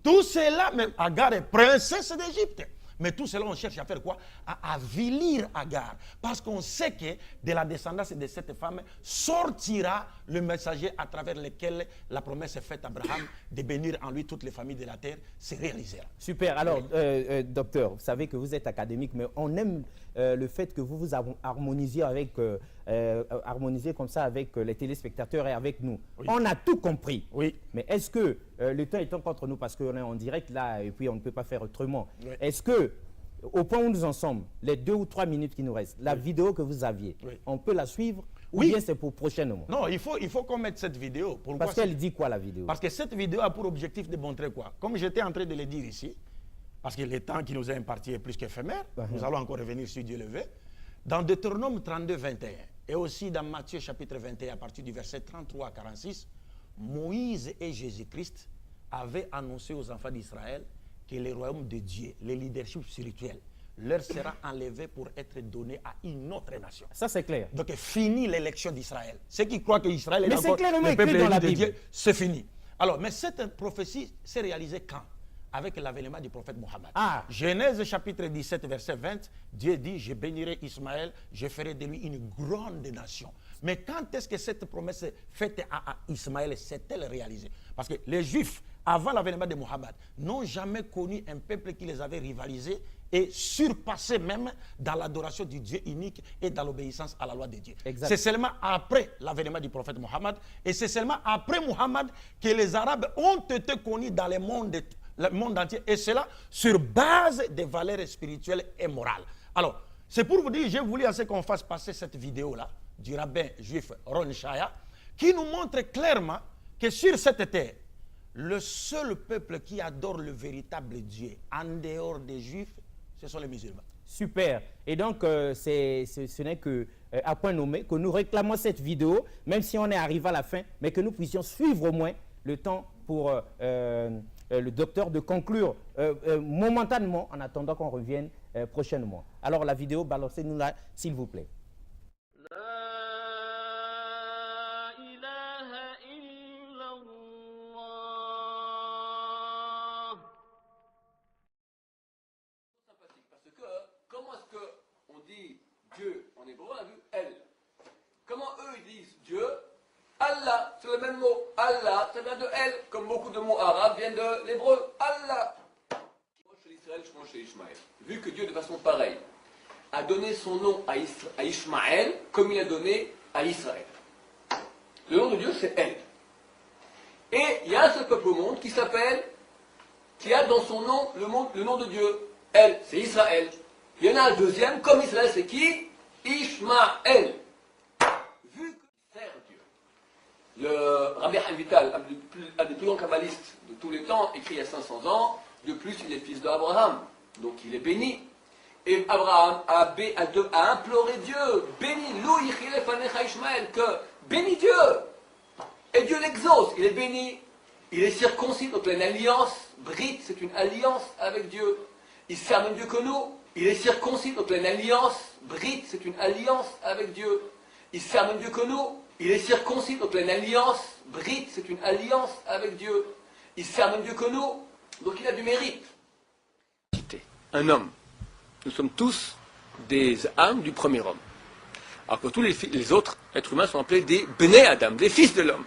Tout cela, même Agar est princesse d'Égypte. Mais tout cela, on cherche à faire quoi? À avilir Agar. Parce qu'on sait que de la descendance de cette femme sortira le messager à travers lequel la promesse est faite à Abraham de bénir en lui toutes les familles de la terre se réalisera. Super. Alors, docteur, vous savez que vous êtes académique, mais on aime le fait que vous vous harmonisiez comme ça avec les téléspectateurs et avec nous. Oui. On a tout compris. Oui. Mais est-ce que, le temps étant contre nous, parce qu'on est en direct là, et puis on ne peut pas faire autrement, oui. Est-ce que, au point où nous en sommes, les 2 ou 3 minutes qui nous restent, la vidéo que vous aviez, on peut la suivre? Oui. Ou bien c'est pour prochainement? Non, il faut qu'on mette cette vidéo. Pourquoi? Parce qu'elle dit quoi, la vidéo? Parce que cette vidéo a pour objectif de montrer quoi? Comme j'étais en train de le dire ici, parce que le temps qui nous est imparti est plus qu'éphémère, nous allons encore revenir sur Dieu le veut. Dans Deutéronome 32, 21, et aussi dans Matthieu chapitre 21, à partir du verset 33 à 46, Moïse et Jésus-Christ avaient annoncé aux enfants d'Israël que le royaume de Dieu, le leadership spirituel, leur sera enlevé pour être donné à une autre nation. Ça, c'est clair. Donc, fini l'élection d'Israël. Ceux qui croient qu'Israël est encore le peuple dans la de Bible. Dieu, c'est fini. Alors, mais cette prophétie s'est réalisée quand? Avec l'avènement du prophète Mohammed. Genèse chapitre 17, verset 20, Dieu dit, je bénirai Ismaël, je ferai de lui une grande nation. Mais quand est-ce que cette promesse faite à Ismaël s'est-elle réalisée? Parce que les Juifs, avant l'avènement de Mohammed, n'ont jamais connu un peuple qui les avait rivalisés et surpassé même dans l'adoration du Dieu unique et dans l'obéissance à la loi de Dieu. C'est seulement après l'avènement du prophète Mohammed et c'est seulement après Mohammed que les Arabes ont été connus dans le monde entier, et cela sur base des valeurs spirituelles et morales. Alors, c'est pour vous dire, j'ai voulu assez qu'on fasse passer cette vidéo-là du rabbin juif Ron Shaya, qui nous montre clairement que sur cette terre, le seul peuple qui adore le véritable Dieu, en dehors des Juifs, ce sont les musulmans. Super. Et donc, ce n'est qu'à point nommé que nous réclamons cette vidéo, même si on est arrivé à la fin, mais que nous puissions suivre au moins le temps pour le docteur de conclure momentanément en attendant qu'on revienne prochainement. Alors, la vidéo, balancez-nous là, s'il vous plaît. Comment est-ce qu'on dit Dieu en hébreu? On a vu elle. Comment eux ils disent Dieu? Allah, c'est le même mot. Allah, ça vient de elle, comme beaucoup de mots arabes viennent de l'hébreu. Allah. Moi chez Israël, je mange chez Ishmaël. Vu que Dieu de façon pareille a donné son nom à Ishmaël comme il a donné à Israël. Le nom de Dieu, c'est El. Et il y a un seul peuple au monde qui a dans son nom le nom de Dieu. El, c'est Israël. Il y en a un deuxième, comme Israël, c'est qui? Ishmaël. Vu qu'il sert Dieu. Le Rabbi Chaim Vital, un des plus grands kabbalistes de tous les temps, écrit il y a 500 ans. De plus, il est fils d'Abraham, donc il est béni. Et Abraham a imploré Dieu, béni, Ishmaël, que bénis Dieu. Et Dieu l'exauce, il est béni. Il est circoncis, donc il a une alliance. Brit, c'est une alliance avec Dieu. Il sert même Dieu que nous. Il est circoncis, donc il a une alliance. Brit, c'est une alliance avec Dieu. Il sert même Dieu que nous. Il est circoncis, donc il a une alliance. Brit, c'est une alliance avec Dieu. Il sert même Dieu que nous. Donc il a du mérite. Un homme. Nous sommes tous des âmes du premier homme. Alors que tous les autres êtres humains sont appelés des Bnei Adam, des fils de l'homme.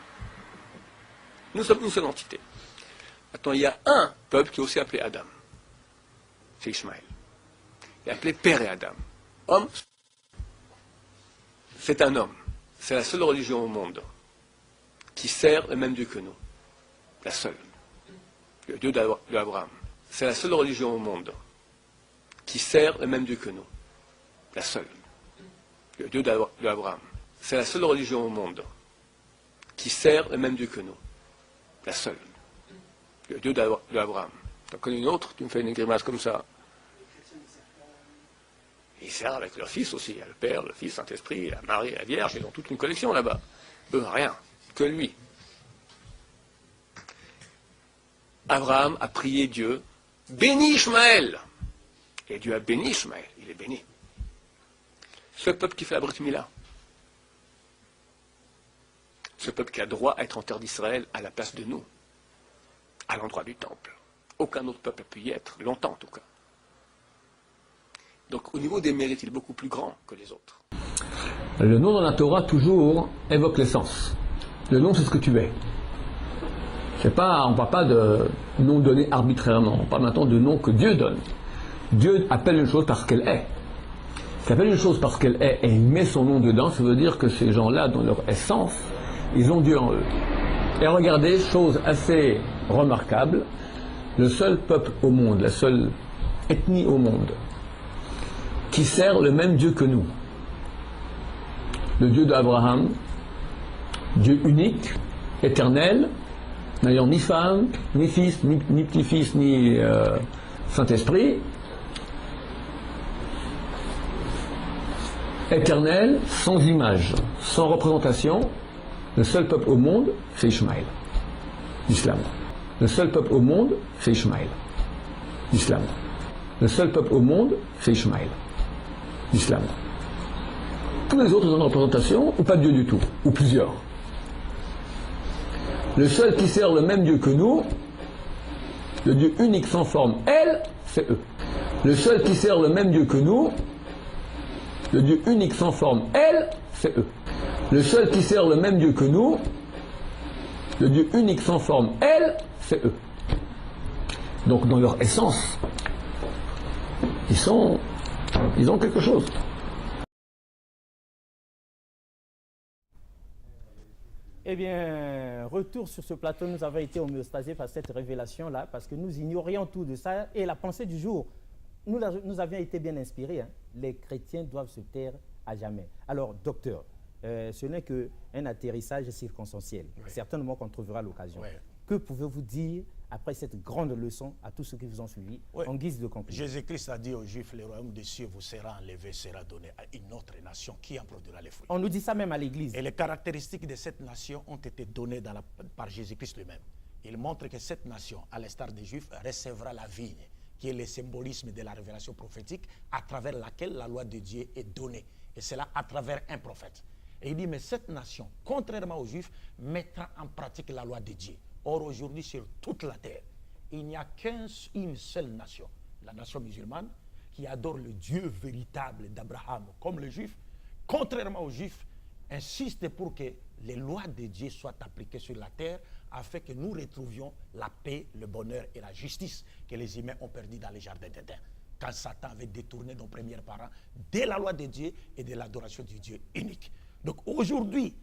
Nous sommes une seule entité. Maintenant, il y a un peuple qui est aussi appelé Adam. C'est Ishmaël. Il est appelé Père et Adam. Homme, c'est un homme. C'est la seule religion au monde qui sert le même Dieu que nous. La seule. Le Dieu d'Abraham. C'est la seule religion au monde qui sert le même Dieu que nous. La seule. Le Dieu d'Abraham. C'est la seule religion au monde qui sert le même Dieu que nous. La seule. Le Dieu d'Abraham. Tu en connais une autre? Tu me fais une grimace comme ça. Ils servent avec leur fils aussi. Il y a le Père, le Fils, Saint-Esprit, la Marie, la Vierge. Ils ont toute une collection là-bas. Rien. Que lui. Abraham a prié Dieu, bénis Ishmaël. Et Dieu a béni Ishmaël, il est béni. Ce peuple qui fait la Brit Mila, ce peuple qui a droit à être en terre d'Israël à la place de nous, à l'endroit du temple. Aucun autre peuple a pu y être, longtemps en tout cas. Donc au niveau des mérites, il est beaucoup plus grand que les autres. Le nom dans la Torah toujours évoque l'essence. Le nom, c'est ce que tu es. On ne parle pas de nom donné arbitrairement, on parle maintenant de nom que Dieu donne. Dieu appelle une chose parce qu'elle est. S'il appelle une chose parce qu'elle est et il met son nom dedans, ça veut dire que ces gens-là, dans leur essence, ils ont Dieu en eux. Et regardez, chose assez remarquable, le seul peuple au monde, la seule ethnie au monde, qui sert le même Dieu que nous. Le Dieu d'Abraham, Dieu unique, éternel, n'ayant ni femme, ni fils, ni petit-fils, ni Saint-Esprit, éternel, sans image, sans représentation, le seul peuple au monde, c'est Ishmaël, l'islam. Le seul peuple au monde, c'est Ishmaël, l'islam. Le seul peuple au monde, c'est Ishmaël, l'islam. Tous les autres ont une représentation, ou pas de Dieu du tout, ou plusieurs. Le seul qui sert le même Dieu que nous, le Dieu unique sans forme, elle, c'est eux. Le seul qui sert le même Dieu que nous, le Dieu unique sans forme, elle, c'est eux. Le seul qui sert le même Dieu que nous, le Dieu unique sans forme, elle, c'est eux. Donc dans leur essence, ils ont quelque chose. Eh bien, retour sur ce plateau, nous avons été homéostasiés par cette révélation-là, parce que nous ignorions tout de ça. Et la pensée du jour, nous avions été bien inspirés. Hein. Les chrétiens doivent se taire à jamais. Alors, docteur, ce n'est qu'un atterrissage circonstanciel. Oui. Certainement qu'on trouvera l'occasion. Oui. Que pouvez-vous dire après cette grande leçon à tous ceux qui vous ont suivis, en guise de conclusion? Jésus-Christ a dit aux Juifs, le royaume des cieux vous sera enlevé, sera donné à une autre nation qui en produira les fruits. On nous dit ça même à l'Église. Et les caractéristiques de cette nation ont été données par Jésus-Christ lui-même. Il montre que cette nation, à l'instar des Juifs, recevra la vigne, qui est le symbolisme de la révélation prophétique, à travers laquelle la loi de Dieu est donnée. Et c'est là à travers un prophète. Et il dit, mais cette nation, contrairement aux Juifs, mettra en pratique la loi de Dieu. Or, aujourd'hui, sur toute la terre, il n'y a qu'une seule nation, la nation musulmane, qui adore le Dieu véritable d'Abraham, comme les Juifs, contrairement aux Juifs, insiste pour que les lois de Dieu soient appliquées sur la terre, afin que nous retrouvions la paix, le bonheur et la justice que les humains ont perdu dans les jardins d'Éden. quand Satan avait détourné nos premiers parents de la loi de Dieu et de l'adoration du Dieu unique. Donc aujourd'hui,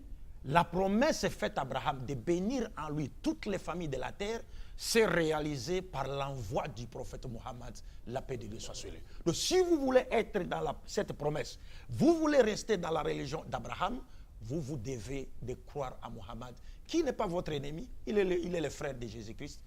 la promesse est faite à Abraham de bénir en lui toutes les familles de la terre, c'est réalisé par l'envoi du prophète Mohammed, la paix de Dieu soit sur lui. Donc si vous voulez être dans cette promesse, vous voulez rester dans la religion d'Abraham, vous devez de croire à Mohammed, qui n'est pas votre ennemi, il est le frère de Jésus-Christ,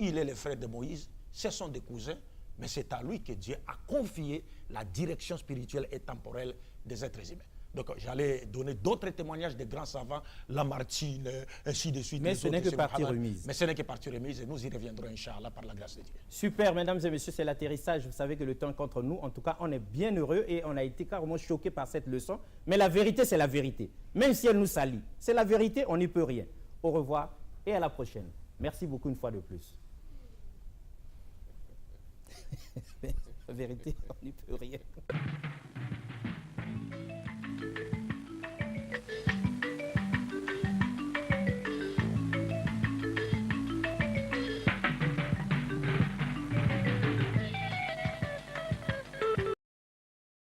il est le frère de Moïse, ce sont des cousins, mais c'est à lui que Dieu a confié la direction spirituelle et temporelle des êtres humains. Donc j'allais donner d'autres témoignages de grands savants, Lamartine, ainsi de suite. Mais ce n'est que partie remise. Mais ce n'est que partie remise et nous y reviendrons, Inch'Allah, par la grâce de Dieu. Super, mesdames et messieurs, c'est l'atterrissage. Vous savez que le temps est contre nous. En tout cas, on est bien heureux et on a été carrément choqués par cette leçon. Mais la vérité, c'est la vérité. Même si elle nous salit. C'est la vérité, on n'y peut rien. Au revoir et à la prochaine. Merci beaucoup une fois de plus. La vérité, on n'y peut rien.